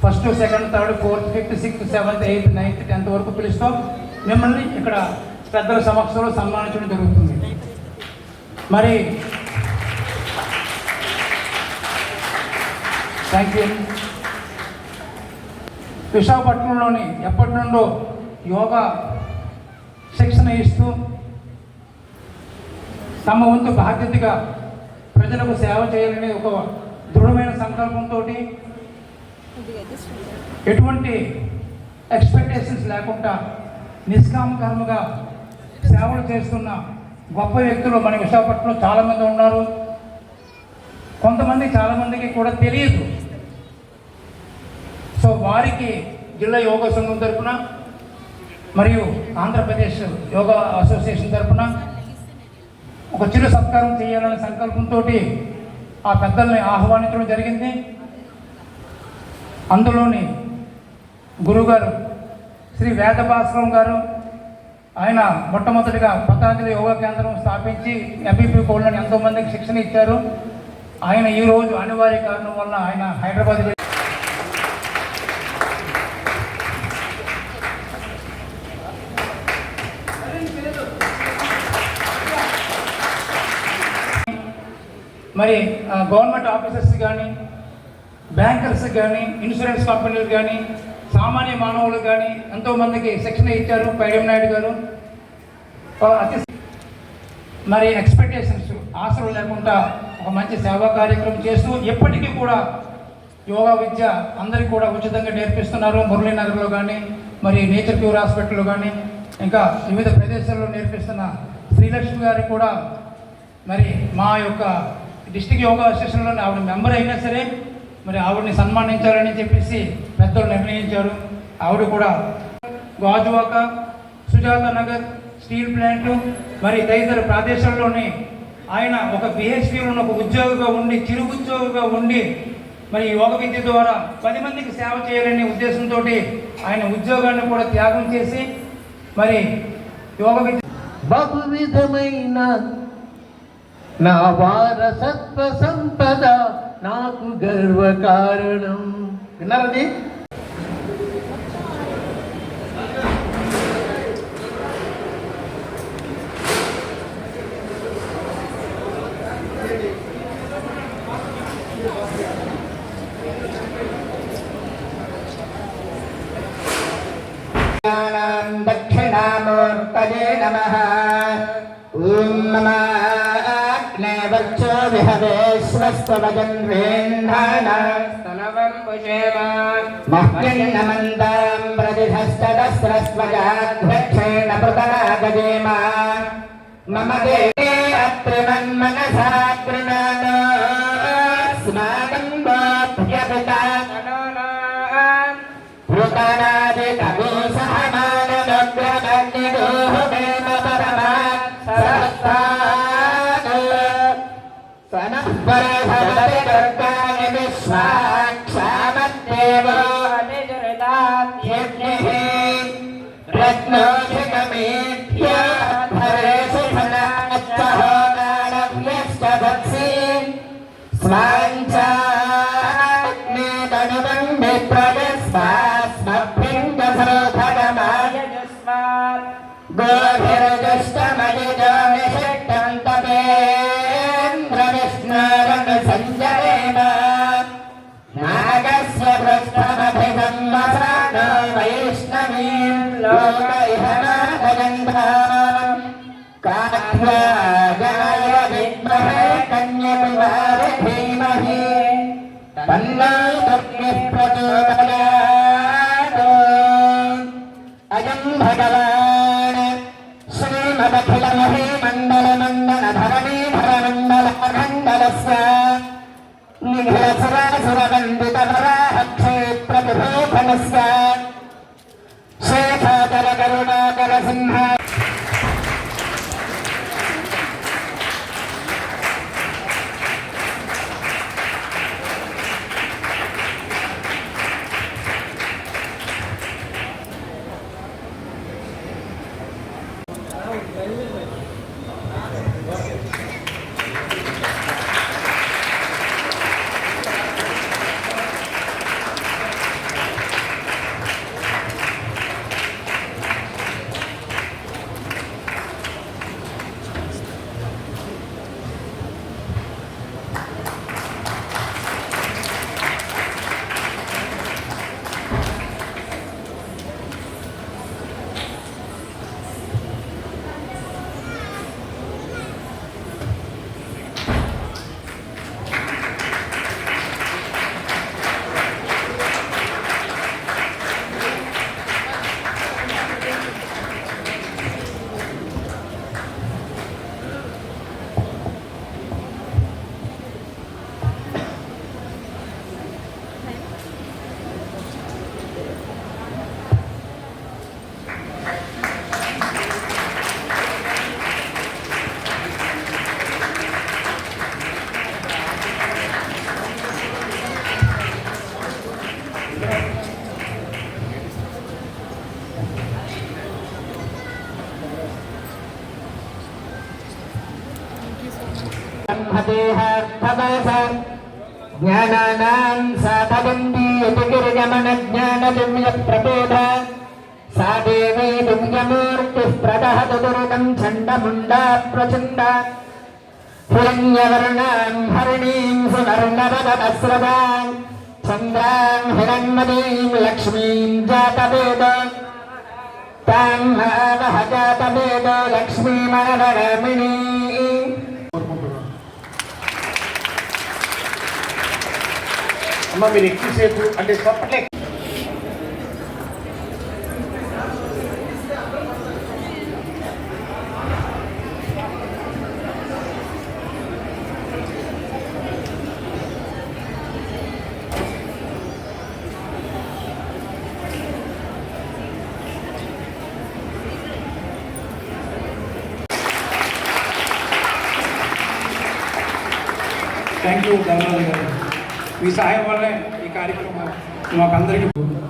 1st, 2nd, 3rd, 4th, 5th, 6th, 7th, 8th, 9th, 10th వరకు పిలుస్తాం. మిమ్మల్ని ఇక్కడ పెద్దల సమక్షంలో సన్మానించడం జరుగుతుంది. మరి థ్యాంక్ యూ. విశాఖపట్నంలోని ఎప్పటి నుండో యోగా శిక్షణ ఇస్తూ తమ వంతు బాధ్యతగా ప్రజలకు సేవ చేయాలనే ఒక దృఢమైన సంకల్పంతో, ఎటువంటి ఎక్స్పెక్టేషన్స్ లేకుండా నిష్కామకర్మగా సేవలు చేస్తున్న గొప్ప వ్యక్తులు మన విశాఖపట్నంలో చాలామంది ఉన్నారు. చాలామందికి కూడా తెలియదు. సో వారికి జిల్లా యోగా సంఘం తరఫున మరియు ఆంధ్రప్రదేశ్ యోగా అసోసియేషన్ తరఫున ఒక చిరు సత్కారం చేయాలనే సంకల్పంతో ఆ పెద్దల్ని ఆహ్వానించడం జరిగింది. అందులోని గురుగారు శ్రీ వేదభాస్కరం గారు, ఆయన మొట్టమొదటిగా పతాంజలి యోగా కేంద్రం స్థాపించి ఎంబీపీ కోళ్ళని ఎంతోమందికి శిక్షణ ఇచ్చారు. ఆయన ఈరోజు అనివార్య కారణం వల్ల ఆయన హైదరాబాద్ మరి గవర్నమెంట్ ఆఫీసర్స్ కానీ, బ్యాంకర్స్ కానీ, ఇన్సూరెన్స్ కంపెనీలు కానీ, సామాన్య మానవులు కానీ ఎంతోమందికి శిక్షణ ఇచ్చారు పైడం నాయుడు గారు. అతి మరి ఎక్స్పెక్టేషన్స్, ఆశలు లేకుండా ఒక మంచి సేవా కార్యక్రమం చేస్తూ ఎప్పటికీ కూడా యోగా విద్య అందరికీ కూడా ఉచితంగా నేర్పిస్తున్నారు. మురళీనగర్లో కానీ, మరి నేచర్ క్యూర్ హాస్పిటల్లో కానీ, ఇంకా వివిధ ప్రదేశాల్లో నేర్పిస్తున్న శ్రీలక్ష్మి గారికి కూడా మరి మా యొక్క డిస్ట్రిక్ట్ యోగా అసోసియేషన్లో ఆవిడ మెంబర్ అయినా సరే మరి ఆవిడని సన్మానించాలని చెప్పేసి పెద్దలు నిర్ణయించారు. ఆవిడ కూడా గాజువాక, సుజాత నగర్, స్టీల్ ప్లాంట్ మరి తదితర ప్రదేశాల్లోని ఆయన ఒక బిహెచ్పిలో ఒక ఉద్యోగిగా ఉండి, చిరు ఉద్యోగిగా ఉండి మరి యోగ విద్య ద్వారా 10 మందికి సేవ చేయాలనే ఉద్దేశంతో ఆయన ఉద్యోగాన్ని కూడా త్యాగం చేసి మరి యోగ విద్య బహువిధమైన నా వారసత్వ సంపద నాకు గర్వ కారణం. విన్నారది? దక్షిణామూర్తయే నమః. ఓం నమః అగ్నే వచ్చో విహవేశ్వస్త్వజన్వేన్నానస్తనవం మహ్యన్నమందాం ప్రతిధస్తదస్రస్వజాధ్యక్షేణ పృతనాగజేమ. మమ దేవే అత్రిమన్మనసా గృణానో స్మాకం గోప్యపితా భూతానాది కవో సహమానమగ్రమన్యదోహ మేమ పరమాత్ సరస్వాగ సనః పరభవతి దుర్గాని విశ్వాక్షామద్దేవో నిజృతాత్యజ్ఞః రత్నోధికమేభ్య ధరేషు ధనాచ్చహో దానవ్యశ్చ భక్సి స్వాంఛాగ్నే తనువం విప్రయస్వాస్మభ్యంగసరోధగమాయజస్మాత్ గోభిర్జష్టమయుజో నిషిట్టం తపేంద్ర విష్ణోరణ సంజయేమ. నాగస్య పృష్ఠమభిసంవసానో వైష్ణవ लोक इह नागयन्ताम् कात्यायनाय विद्महे कन्याकुमारी धीमहि तन्नो दुर्गिः प्रचोदयात्। अयं भगवान् श्रीमदखिलमहीमण्डलमण्डलधरणीधरमण्डलाखण्डलस्य निखिलसुरासुरवन्दितवराहक्षेत्रविभूषणस्य शेखाचलकरुणाकरसिंह ज्ञानानां साधगन्धीयतिगिरिगमनज्ञानदिव्यप्रबोध सा देवी दिव्यमूर्तिः प्रदहतु दुर्गं चण्डमुण्डा प्रचण्ड हिरण्यवर्णां हरिणीं सुवर्णरदस्रदां चन्द्रां हिरण्मयीं लक्ष्मीं जातवेद तां वह जातवेद लक्ष्मीमनवरमिणी। అమ్మ మీరు ఎక్కువసేపు అంటే చప్పట్లే థ్యాంక్ యూ ధర్మరాజు గారు. మీ సహాయం వల్లే ఈ కార్యక్రమం మాకందరికీ.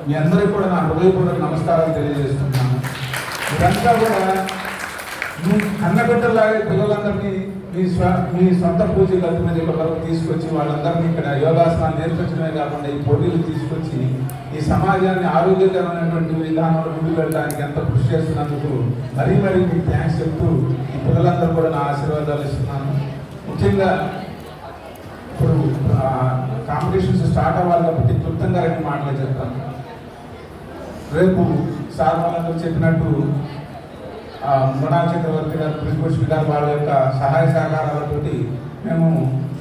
మీ అందరికీ కూడా నా హృదయపూర్వక నమస్కారాలు తెలియజేస్తున్నాను. ఇదంతా కూడా మీ కన్నబిడ్డలాగే పిల్లలందరినీ మీ సొంత పూజ గతి మీద వరకు తీసుకొచ్చి వాళ్ళందరినీ ఇక్కడ యోగాసనాలు నేర్పించడమే కాకుండా ఈ పోటీలు తీసుకొచ్చి ఈ సమాజాన్ని ఆరోగ్యకరమైనటువంటి విధానంలో ముందుకు వెళ్ళడానికి ఎంత కృషి చేస్తున్నందుకు మరీ మీకు థ్యాంక్స్ చెప్తూ ఈ పిల్లలందరూ కూడా నా ఆశీర్వాదాలు ఇస్తున్నాను. ముఖ్యంగా ఇప్పుడు కాంపిటీషన్స్ స్టార్ట్ అవ్వాలి కాబట్టి క్లుప్తంగా 2 మాటలు చెప్తాను. రేపు సార్ వాళ్ళందరూ చెప్పినట్టు మృణాల్ చక్రవర్తి గారు, ప్రిన్సిపల్ గారు వాళ్ళ యొక్క సహాయ సహకారాలతోటి మేము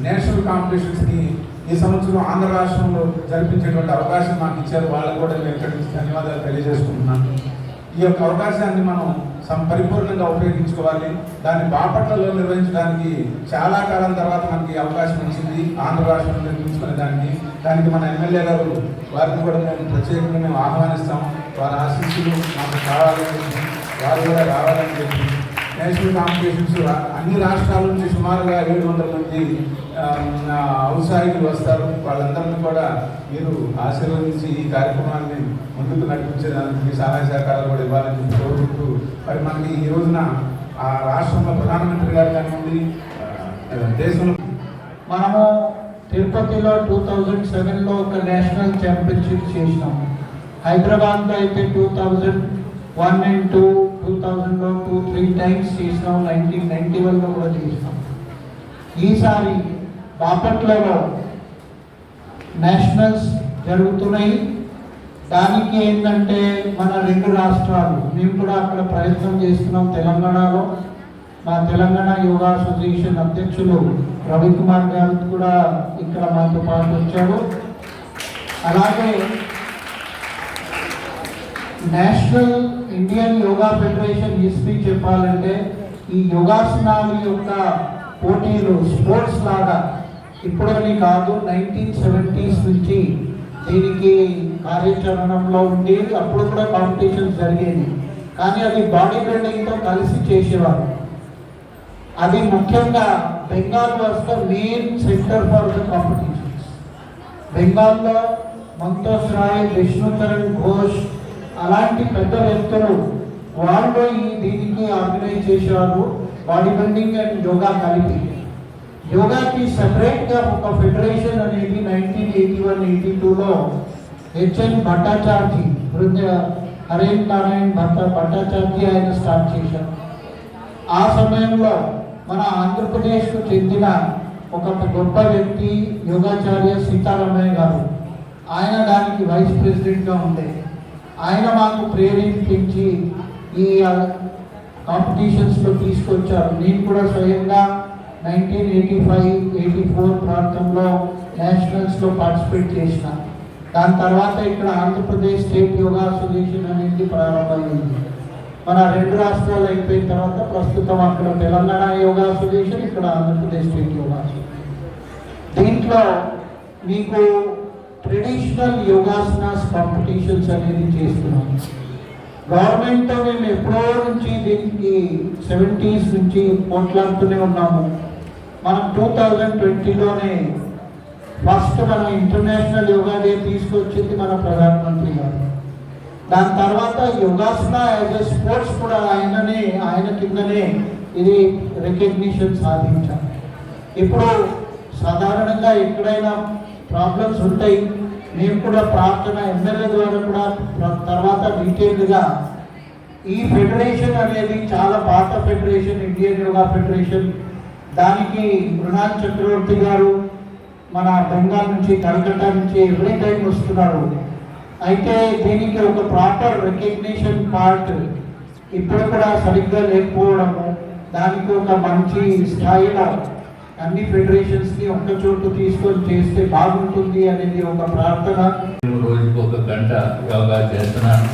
నేషనల్ కాంపిటీషన్స్ని ఈ సంవత్సరం ఆంధ్ర రాష్ట్రంలో జరిపించేటువంటి అవకాశం మాకు ఇచ్చారు. వాళ్ళకు కూడా నేను ఇక్కడి నుంచి ధన్యవాదాలు తెలియజేసుకుంటున్నాను. ఈ యొక్క అవకాశాన్ని మనం పరిపూర్ణంగా ఉపయోగించుకోవాలి. దాన్ని బాపట్లలో నిర్వహించడానికి చాలా కాలం తర్వాత మనకి అవకాశం వచ్చింది ఆంధ్ర రాష్ట్రంలో నిర్మించుకునే దానికి మన ఎమ్మెల్యే గారు వారిని కూడా మేము ప్రత్యేకంగా మేము ఆహ్వానిస్తాం. వారి ఆశీస్సులు మాకు కావాలని వారు కూడా రావాలని చెప్పి నేషనల్ కాంపిటీషన్స్ అన్ని రాష్ట్రాల నుంచి సుమారుగా 700 మంది ఔత్సాహికులు వస్తారు. వాళ్ళందరినీ కూడా మీరు ఆశీర్వదించి ఈ కార్యక్రమాన్ని ముందుకు నడిపించడానికి మీ సహాయ సహకారాలు కూడా ఇవ్వాలని కోరుకుంటూ మరి మనకి ఈ రోజున ఆ రాష్ట్రంలో ప్రధానమంత్రి గారు కానివ్వండి దేశంలో మనము తిరుపతిలో 2007లో ఒక నేషనల్ ఛాంపియన్షిప్ చేసినాం. హైదరాబాద్లో అయితే 2001 and 2, 2000లో 2-3 టైమ్స్ చేసినాం. 1991లో కూడా చేసినాం. ఈసారి బాపట్లలో నేషనల్స్ జరుగుతున్నాయి. దానికి ఏంటంటే మన 2 రాష్ట్రాలు మేము కూడా అక్కడ ప్రయత్నం చేస్తున్నాం. తెలంగాణలో మా తెలంగాణ యోగా అసోసియేషన్ అధ్యక్షులు రవికుమార్ గారు కూడా ఇక్కడ మాతో పాటు వచ్చారు. అలాగే national Indian yoga federation history చెప్పాలంటే ఈ యోగాసనాల యొక్క పోటీలు స్పోర్ట్స్ లాగా ఇప్పుడని కాదు, 1970s నుంచి దీనికి కార్యాచరణలో ఉండి అప్పుడు కూడా కాంపిటీషన్స్ జరిగేది. కానీ అది బాడీ బిల్డింగ్తో కలిసి చేసేవారు. అది ముఖ్యంగా Bengal was the main centre for the competitions. బెంగాల్లో మంతోష్ రాయ్, విష్ణుచరణ్ ఘోష్ అలాంటి పెద్ద వ్యక్తులు వాళ్ళు దీనికి ఆర్గనైజ్ చేసేవారు. బాడీ బిల్డింగ్ అండ్ యోగా కలిపి. యోగాకి సెపరేట్గా ఒక ఫెడరేషన్ అనేది 1981-82లో హెచ్ఎన్ భట్టాచార్జీ, హరేంద్ర నారాయణ్ భట్టాచార్జీ ఆయన స్టార్ట్ చేశారు. ఆ సమయంలో మన ఆంధ్రప్రదేశ్కు చెందిన ఒక గొప్ప వ్యక్తి యోగాచార్య సీతారామయ్య గారు, ఆయన దానికి వైస్ ప్రెసిడెంట్గా ఉండే. ఆయన మాకు ప్రేరేపించి ఈ కాంపిటీషన్స్లో తీసుకొచ్చారు. నేను కూడా స్వయంగా 1985-84 ప్రాంతంలో నేషనల్స్లో పార్టిసిపేట్ చేసిన. దాని తర్వాత ఇక్కడ ఆంధ్రప్రదేశ్ స్టేట్ యోగా అసోసియేషన్ అనేది ప్రారంభమైంది. మన 2 రాష్ట్రాలు అయిపోయిన తర్వాత ప్రస్తుతం అక్కడ తెలంగాణ యోగా అసోసియేషన్, ఇక్కడ ఆంధ్రప్రదేశ్ స్టేట్ యోగా అసోసియేషన్. దీంట్లో మీకు ట్రెడిషనల్ యోగాసనాస్ కాంపిటీషన్స్ అనేది చేస్తున్నాం. గవర్నమెంట్తో మేము ఎప్పుడో నుంచి దీనికి 70s నుంచి పోట్లాడుతూనే ఉన్నాము. మనం 2020లోనే ఫస్ట్ మన ఇంటర్నేషనల్ యోగా డే తీసుకొచ్చింది మన ప్రధానమంత్రి గారు. దాని తర్వాత యోగాసన యాజ్ ఎ స్పోర్ట్స్ కూడా ఆయన కిందనే ఇది రికగ్నిషన్ సాధించాం. ఇప్పుడు సాధారణంగా ఎక్కడైనా ప్రాబ్లమ్స్ ఉంటాయి. మేము కూడా ప్రార్థన ఎమ్మెల్యే ద్వారా కూడా తర్వాత డీటెయిల్డ్గా ఈ ఫెడరేషన్ అనేది చాలా పాత ఫెడరేషన్, ఇండియన్ యోగా ఫెడరేషన్. దానికి మృణాల్ చక్రవర్తి గారు మన బెంగాల్ నుంచి, కలకత్తా నుంచి ఎవ్రీ టైం వస్తున్నారు. అయితే దీనికి ఒక ప్రాపర్ రికగ్నిషన్ పార్ట్ ఇప్పుడు కూడా సరిగ్గా లేకపోవడము, దానికి ఒక మంచి స్థాయిలో అన్ని ఫెడరేషన్స్ని ఒక్క చోటు తీసుకొని చేస్తే బాగుంటుంది అనేది ఒక ప్రార్థన. రోజుకు 1 గంట యోగా చేస్తున్నాను.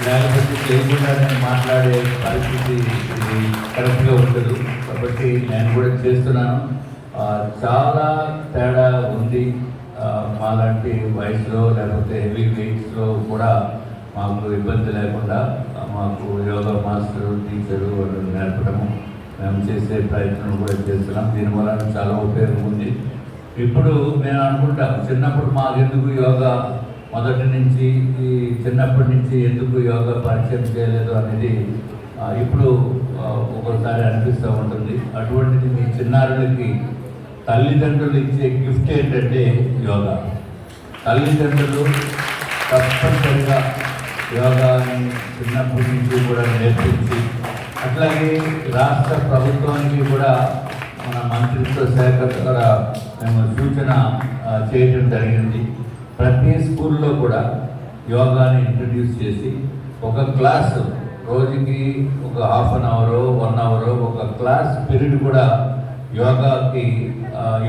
లేకపోతే చేయకుండా నేను మాట్లాడే పరిస్థితి ఇది కరెక్ట్గా ఉండదు. కాబట్టి నేను కూడా చేస్తున్నాను. చాలా తేడా ఉంది. మాలాంటి వయసులో లేకపోతే హెవీ వెయిట్స్లో కూడా మాకు ఇబ్బంది లేకుండా మాకు యోగా మాస్టర్, టీచరు వాళ్ళు నేర్పడము, మేము చేసే ప్రయత్నం కూడా చేస్తున్నాం. దీనివల్ల చాలా ఉపయోగం ఉంది. ఇప్పుడు నేను అనుకుంటాను, చిన్నప్పుడు మాకు ఎందుకు యోగా మొదటి నుంచి చిన్నప్పటి నుంచి ఎందుకు యోగా పరిచయం చేయలేదు అనేది ఇప్పుడు ఒక్కోసారి అనిపిస్తూ ఉంటుంది. అటువంటిది మీ చిన్నారులకి తల్లిదండ్రులు ఇచ్చే గిఫ్ట్ ఏంటంటే యోగా. తల్లిదండ్రులు తప్పనిసరిగా యోగాని చిన్నప్పటి నుంచి కూడా నేర్పించి, అట్లాగే రాష్ట్ర ప్రభుత్వానికి కూడా మన మంత్రిత్వ శాఖ ద్వారా మేము సూచన చేయడం జరిగింది. ప్రతి స్కూల్లో కూడా యోగాని ఇంట్రడ్యూస్ చేసి ఒక క్లాసు రోజుకి ఒక ½ అన్ అవర్ 1 అవర్ ఒక క్లాస్ పీరియడ్ కూడా యోగాకి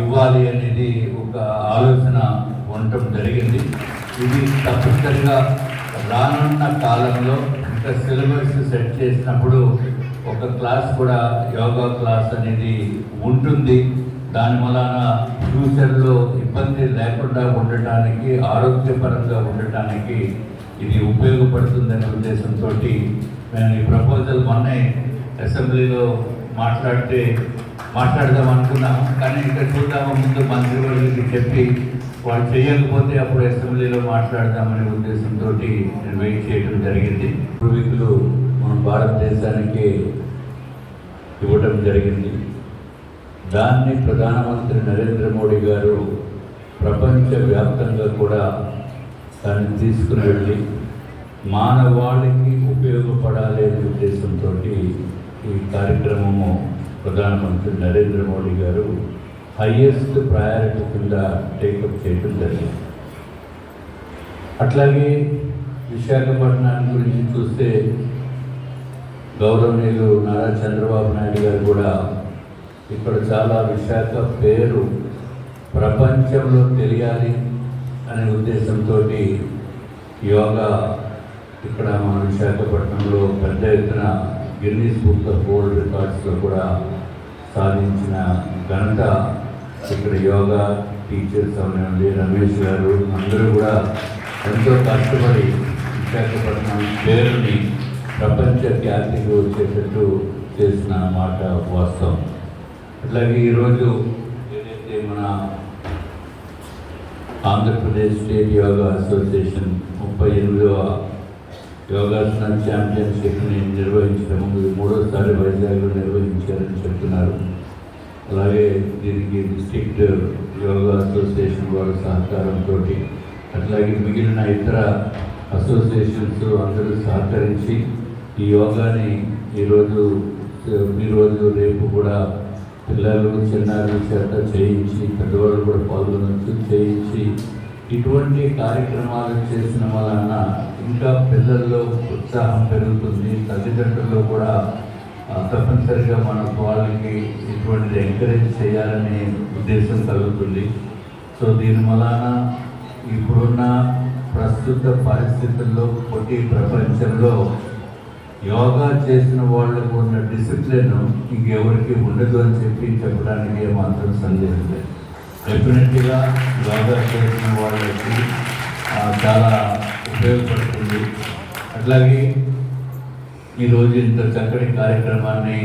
ఇవ్వాలి అనేది ఒక ఆలోచన ఉండటం జరిగింది. ఇది తప్పనిసరిగా రానున్న కాలంలో ఇంకా సిలబస్ సెట్ చేసినప్పుడు ఒక క్లాస్ కూడా యోగా క్లాస్ అనేది ఉంటుంది. దాని వలన ఫ్యూచర్లో ఇబ్బంది లేకుండా ఉండటానికి, ఆరోగ్యపరంగా ఉండటానికి ఇది ఉపయోగపడుతుందనే ఉద్దేశంతో మేము ఈ ప్రపోజల్ మొన్నే అసెంబ్లీలో మాట్లాడదాం అనుకున్నాము. కానీ ఇంకా చూద్దాము, ముందు మంత్రివర్యులకి చెప్పి వాళ్ళు చేయకపోతే అప్పుడు అసెంబ్లీలో మాట్లాడదామనే ఉద్దేశంతో నేను వెయిట్ చేయడం జరిగింది. పూర్వీకులు మన భారతదేశానికి ఇవ్వడం జరిగింది. దాన్ని ప్రధానమంత్రి నరేంద్ర మోడీ గారు ప్రపంచవ్యాప్తంగా కూడా దాన్ని తీసుకుని వెళ్ళి మానవాళికి ఉపయోగపడాలి అనే ఉద్దేశంతో ఈ కార్యక్రమము ప్రధానమంత్రి నరేంద్ర మోడీ గారు హైయెస్ట్ ప్రయారిటీ కింద టేకప్ చేయడం జరిగింది. అట్లాగే విశాఖపట్నాన్ని గురించి చూస్తే గౌరవనీయులు నారా చంద్రబాబు నాయుడు గారు కూడా ఇక్కడ చాలా విశాఖ పేరు ప్రపంచంలో తెలియాలి అనే ఉద్దేశంతో యోగా ఇక్కడ మన విశాఖపట్నంలో పెద్ద ఎత్తున గిన్నీస్ బుక్ ఆఫ్ వరల్డ్ రికార్డ్స్లో కూడా సాధించిన ఘనత ఇక్కడ యోగా టీచర్స్ అవనండి, రమేష్ గారు అందరూ కూడా ఎంతో కష్టపడి విశాఖపట్నం పేరుని ప్రపంచ ఖ్యాతికి వచ్చేటట్టు చేసిన మాట వాస్తవం. అట్లాగే ఈరోజు ఏదైతే మన Andhra Pradesh state yoga association 38వ yogasana ఛాంపియన్షిప్ని నిర్వహించడం, మూడోసారి వైజాగ్లో నిర్వహించారని చెప్తున్నారు. అలాగే దీనికి డిస్ట్రిక్ట్ యోగా అసోసియేషన్ వాళ్ళ సహకారంతో, అట్లాగే మిగిలిన ఇతర అసోసియేషన్స్ అందరూ సహకరించి ఈ యోగాని ఈరోజు రేపు కూడా పిల్లలు చిన్నారుల చేత చేయించి, పెద్దవాళ్ళు కూడా పాల్గొనవచ్చు, చేయించి ఇటువంటి కార్యక్రమాలు చేసిన వలన ఇంకా పిల్లల్లో ఉత్సాహం పెరుగుతుంది. తల్లిదండ్రులు కూడా తప్పనిసరిగా వాళ్ళకి ఇటువంటిది ఎంకరేజ్ చేయాలనే ఉద్దేశం కలుగుతుంది. సో దీని వలన ఇప్పుడున్న ప్రస్తుత పరిస్థితుల్లో పోటీ ప్రపంచంలో యోగా చేసిన వాళ్ళకు ఉన్న డిసిప్లిన్ ఇంకెవరికి ఉండదు అని చెప్పడానికి ఏమాత్రం సందేహం లేదు. డెఫినెట్గా యోగా చేసిన వాళ్ళకి చాలా ఉపయోగపడుతుంది. అట్లాగే ఈరోజు ఇంత చక్కటి కార్యక్రమాన్ని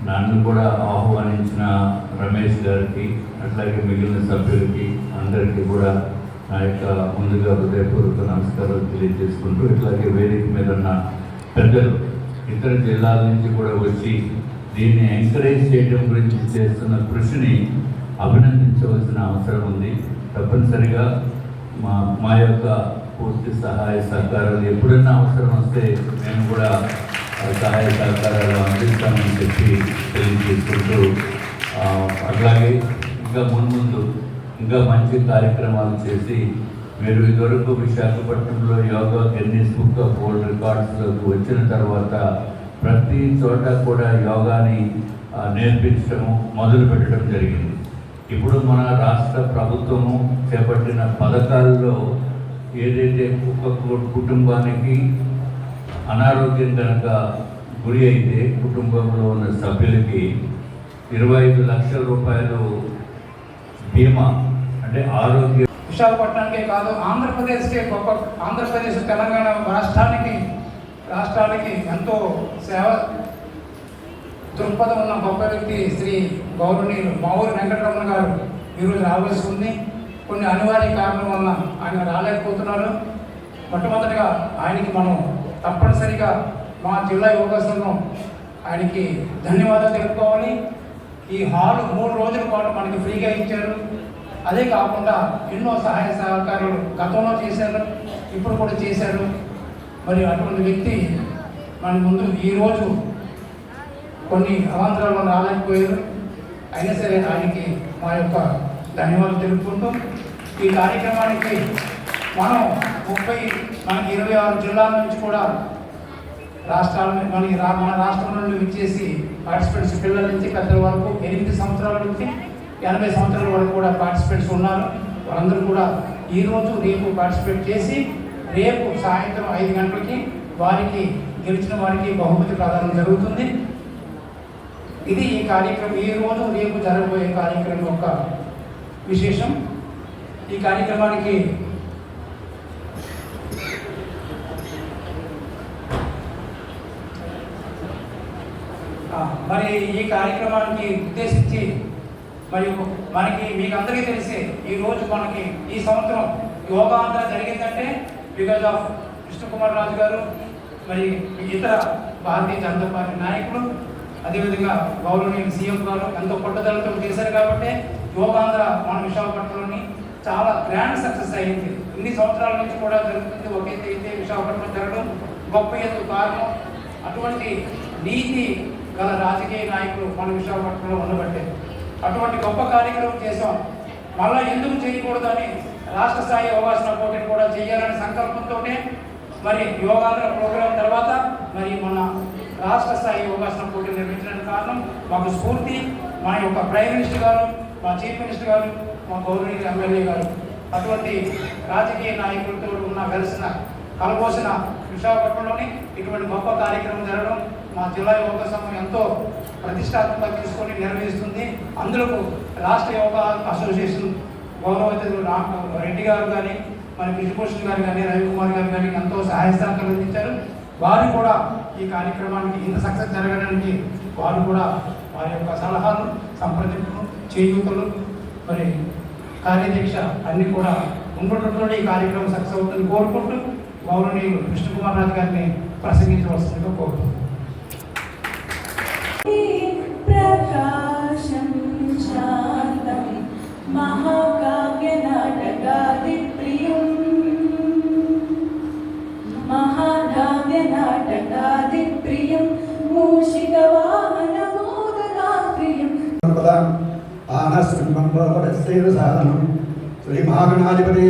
నన్ను కూడా ఆహ్వానించిన రమేష్ గారికి, అట్లాగే మిగిలిన సభ్యులకి అందరికీ కూడా నా యొక్క ముందుగా హృదయపూర్వక నమస్కారాలు తెలియజేసుకుంటూ, ఇట్లాగే వేదిక మీద ఉన్న పెద్దలు ఇతర జిల్లాల నుంచి కూడా వచ్చి దీన్ని ఎంకరేజ్ చేయడం గురించి చేస్తున్న కృషిని అభినందించవలసిన అవసరం ఉంది. తప్పనిసరిగా మా యొక్క పూర్తి సహాయ సహకారాలు ఎప్పుడన్నా అవసరం వస్తే మేము కూడా సహాయ సహకారాలు అందిస్తామని చెప్పి తెలియజేసుకుంటూ, అట్లాగే ఇంకా మున్ముందు ఇంకా మంచి కార్యక్రమాలు చేసి మీరు ఇదివరకు విశాఖపట్నంలో yoga Guinness book of world రికార్డ్స్లోకి వచ్చిన తర్వాత ప్రతి చోట కూడా యోగాని నేర్పించడము మొదలుపెట్టడం జరిగింది. ఇప్పుడు మన రాష్ట్ర ప్రభుత్వము చేపట్టిన పథకాల్లో ఏదైతే ఒక్కొక్క కుటుంబానికి అనారోగ్యం కనుక గురి అయితే కుటుంబంలో ఉన్న సభ్యులకి 25 లక్షల రూపాయలు బీమా, అంటే ఆరోగ్య విశాఖపట్నానికే కాదు ఆంధ్రప్రదేశ్కే గొప్ప, ఆంధ్రప్రదేశ్ తెలంగాణ రాష్ట్రానికి ఎంతో సేవ దృక్పథం ఉన్న గొప్ప వ్యక్తి శ్రీ గౌరవనీయులు మావూరి వెంకటరమణ గారు ఈరోజు రావాల్సి ఉంది. కొన్ని అనివార్య కారణం వలన ఆయన రాలేకపోతున్నారు. మొట్టమొదటిగా ఆయనకి మనం తప్పనిసరిగా మా జిల్లా యోగా సంఘం ఆయనకి ధన్యవాదాలు తెలుపుకోవాలి. ఈ హాలు 3 రోజుల పాటు మనకి ఫ్రీగా ఇచ్చారు. అదే కాకుండా ఎన్నో సహాయ సహకారాలు గతంలో చేశారు, ఇప్పుడు కూడా చేశారు. మరి అటువంటి వ్యక్తి మన ముందు ఈరోజు కొన్ని అవాంతరాలు రాలేకపోయారు. అయినా సరే ఆయనకి మా యొక్క ధన్యవాదాలు తెలుపుకుంటూ, ఈ కార్యక్రమానికి మనం మనకి 26 జిల్లాల నుంచి కూడా మన రాష్ట్రం నుండి విచ్చేసి పార్టిసిపెంట్స్, పిల్లల నుంచి పెద్దల వరకు 8 సంవత్సరాల నుంచి 80 సంవత్సరాల వరకు కూడా పార్టిసిపెంట్స్ ఉన్నారు. వాళ్ళందరూ కూడా ఈరోజు రేపు పార్టిసిపేట్ చేసి రేపు సాయంత్రం 5 గంటలకి వారికి గెలిచిన వారికి బహుమతి ప్రదానం జరుగుతుంది. ఇది ఈ కార్యక్రమం, ఈరోజు రేపు జరగబోయే కార్యక్రమం యొక్క విశేషం. ఈ కార్యక్రమానికి మరి ఈ కార్యక్రమానికి ఉద్దేశించి మరియు మీకు అందరికీ తెలిసే ఈరోజు మనకి ఈ సంవత్సరం యోగా అంతా జరిగిందంటే బికాజ్ ఆఫ్ విష్ణుకుమార్ రాజు గారు, మరి ఇతర భారతీయ జనతా పార్టీ నాయకులు, అదేవిధంగా గౌరవనీయులు సీఎం గారు ఎంతో పట్టుదలతో చేశారు. కాబట్టి యోగాంధ్ర మన విశాఖపట్నంలోని చాలా గ్రాండ్ సక్సెస్ అయింది. ఇన్ని సంవత్సరాల నుంచి కూడా జరుగుతుంది. ఒకైతే అయితే విశాఖపట్నం జరగడం గొప్ప ఎత్తు కారణం అటువంటి నీతి గల రాజకీయ నాయకులు మన విశాఖపట్నంలో ఉండబట్టే అటువంటి గొప్ప కార్యక్రమం చేసాం. మళ్ళీ ఎందుకు చేయకూడదని రాష్ట్ర స్థాయి యోగాసన పోటీలు కూడా చేయాలనే సంకల్పంతోనే మరి యోగాసన ప్రోగ్రాం తర్వాత మరి మన రాష్ట్ర స్థాయి యోగాసన పోటీలు నిర్వహించడానికి కారణం మాకు స్ఫూర్తి మా యొక్క ప్రైమ్ మినిస్టర్ గారు, మా చీఫ్ మినిస్టర్ గారు, మా గవర్నమెంట్ ఎమ్మెల్యే గారు. అటువంటి రాజకీయ నాయకులతో ఉన్న వెలిసిన కలబోసిన విశాఖపట్నంలోని ఇటువంటి గొప్ప కార్యక్రమం జరగడం మా జిల్లా యోగా సంఘం ఎంతో ప్రతిష్టాత్మకంగా తీసుకొని నిర్వహిస్తుంది. అందులో రాష్ట్ర యోగా అసోసియేషన్ గౌరవ అతిథులు రెడ్డి గారు కానీ, మన విజయభూషణ్ గారు కానీ, రవికుమార్ గారు కానీ ఎంతో సహాయ సహకారాలు అందించారు. వారు కూడా ఈ కార్యక్రమానికి ఇంత సక్సెస్ జరగడానికి వారు కూడా వారి యొక్క సలహాలు, సంప్రదింపులు, చేయూతలు, మరి కార్యదీక్ష అన్నీ కూడా ఉండటంతో ఈ కార్యక్రమం సక్సెస్ అవుతుందని కోరుకుంటూ గౌరవనీయులు కృష్ణకుమార్ రాజు గారిని ప్రసంగించవలసిందిగా కోరుతున్నాను. ప్రకాశం శాంతం మహాకావ్య నాటకాది ప్రియం మహాకావ్య నాటకాది ప్రియం మూషిక వాహన మోదనా ప్రియం సాధనం శ్రీ మహాగణాధిపతి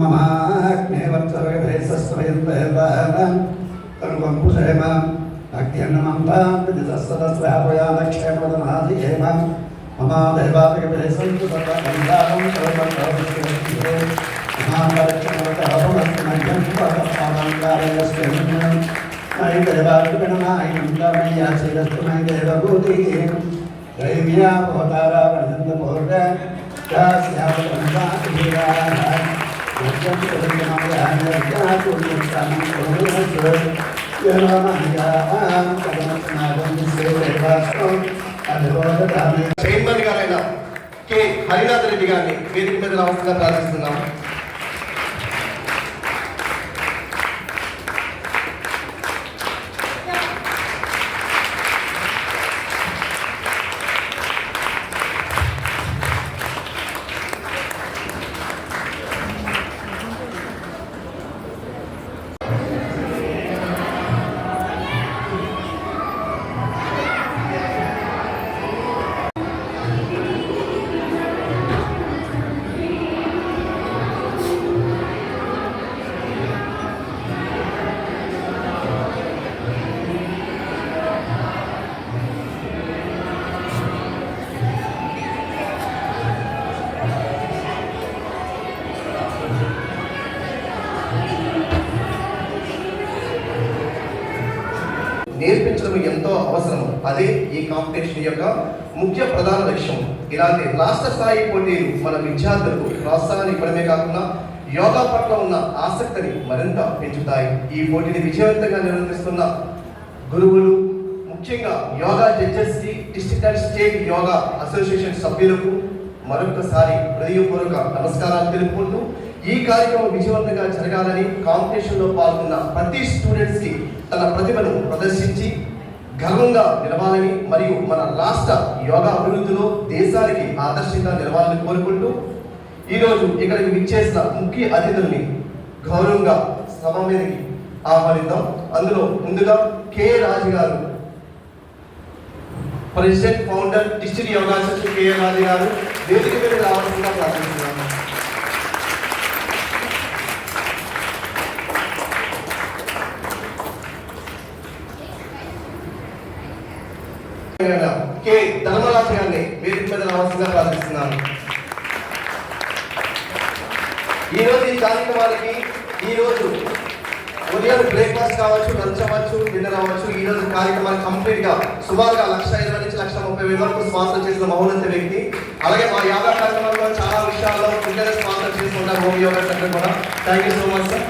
మమాగ్నేవర్చవేమ అగ్నిర్నమంతాక్షేమదనాదిహేమ మమా దైవాపకపిరే సంతు చైర్మన్ గారైన కె హరినాథ్ రెడ్డి గారిని వేదిక మీద రావాల్సిందిగా ప్రార్థిస్తున్నాం. నేర్పించడం ఎంతో అవసరం. అదే ఈ కాంపిటీషన్ యొక్క ముఖ్య ప్రధాన లక్ష్యం. ఇలాంటి రాష్ట్ర స్థాయి పోటీలు మన విద్యార్థులకు ప్రోత్సాహాన్ని ఇవ్వడమే కాకుండా యోగా పట్ల ఉన్న ఆసక్తిని మరింత పెంచుతాయి. ఈ పోటీని విజయవంతంగా నిర్వహిస్తున్న గురువులు, ముఖ్యంగా యోగా జడ్జెస్కి, district and state yoga association సభ్యులకు మరొకసారి హృదయపూర్వక నమస్కారాలు తెలుపుకుంటూ ఈ కార్యక్రమం విజయవంతంగా జరగాలని, కాంపిటీషన్లో పాల్గొన్న ప్రతి స్టూడెంట్స్కి తన ప్రతిభను ప్రదర్శించి గర్వంగా నిలవాలని మరియు మన రాష్ట్ర యోగా అభివృద్ధిలో దేశానికి ఆదర్శంగా నిలవాలని కోరుకుంటూ ఈరోజు ఇక్కడికి విచ్చేసిన ముఖ్య అతిథుల్ని గౌరవంగా సభ మీదకి ఆహ్వానిద్దాం. అందులో ముందుగా K Raju garu, president founder district yoga association K Raju garu వేదిక మీద రావాల్సిందిగా ప్రార్థిస్తున్నాను. కె ధర్మరాజు గారిని వేదిక మీద రావాల్సిందిగా ప్రార్థిస్తున్నాను. ఈరోజు ఈ కార్యక్రమానికి ఈరోజు ఉదయం బ్రేక్ఫాస్ట్ కావచ్చు, లంచ్ అవ్వచ్చు, డిన్నర్ అవ్వచ్చు. ఈరోజు కార్యక్రమానికి కంప్లీట్గా సుమారుగా 1,50,000 నుంచి 1,30,000 వరకు స్పాన్సర్ చేసిన మహోన్నత వ్యక్తి. అలాగే మా యోగా కార్యక్రమంలో చాలా విషయాల్లో ఇంటర్నెట్ స్పాన్సర్ చేసుకుంటారు హోమ్ యోగా సెంటర్ కూడా. Thank you so much sir.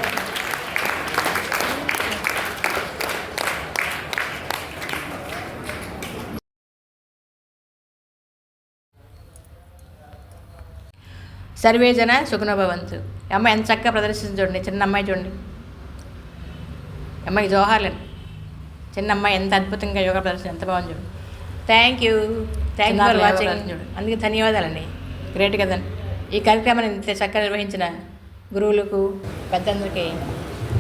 సర్వేజన సుఖనభవంతు. అమ్మాయి ఎంత చక్కగా ప్రదర్శించి చూడండి. చిన్న అమ్మాయి చూడండి, అమ్మాయి జోహార్లండి. చిన్న అమ్మాయి ఎంత అద్భుతంగా యోగా ప్రదర్శన ఎంత బాగుంది చూడండి. థ్యాంక్ యూ ఫర్ వాచింగ్ చూడు. అందుకే ధన్యవాదాలండి. గ్రేట్ కదండి. ఈ కార్యక్రమాన్ని ఇంత చక్కగా నిర్వహించిన గురువులకు, పెద్దందరికీ,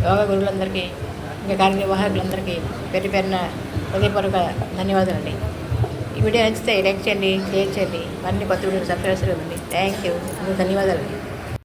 యోగా గురువులందరికీ, ఇంకా కార్యనిర్వాహకులందరికీ పేరు పేరున హృదయపూర్వక ధన్యవాదాలండి. ఈ వీడియో నచ్చితే లైక్ చేయండి, షేర్ చేయండి. మరిన్ని కొత్త వీడియోలు సబ్స్క్రైబ్ చేయండి. Thank you. ధన్యవాదాలు.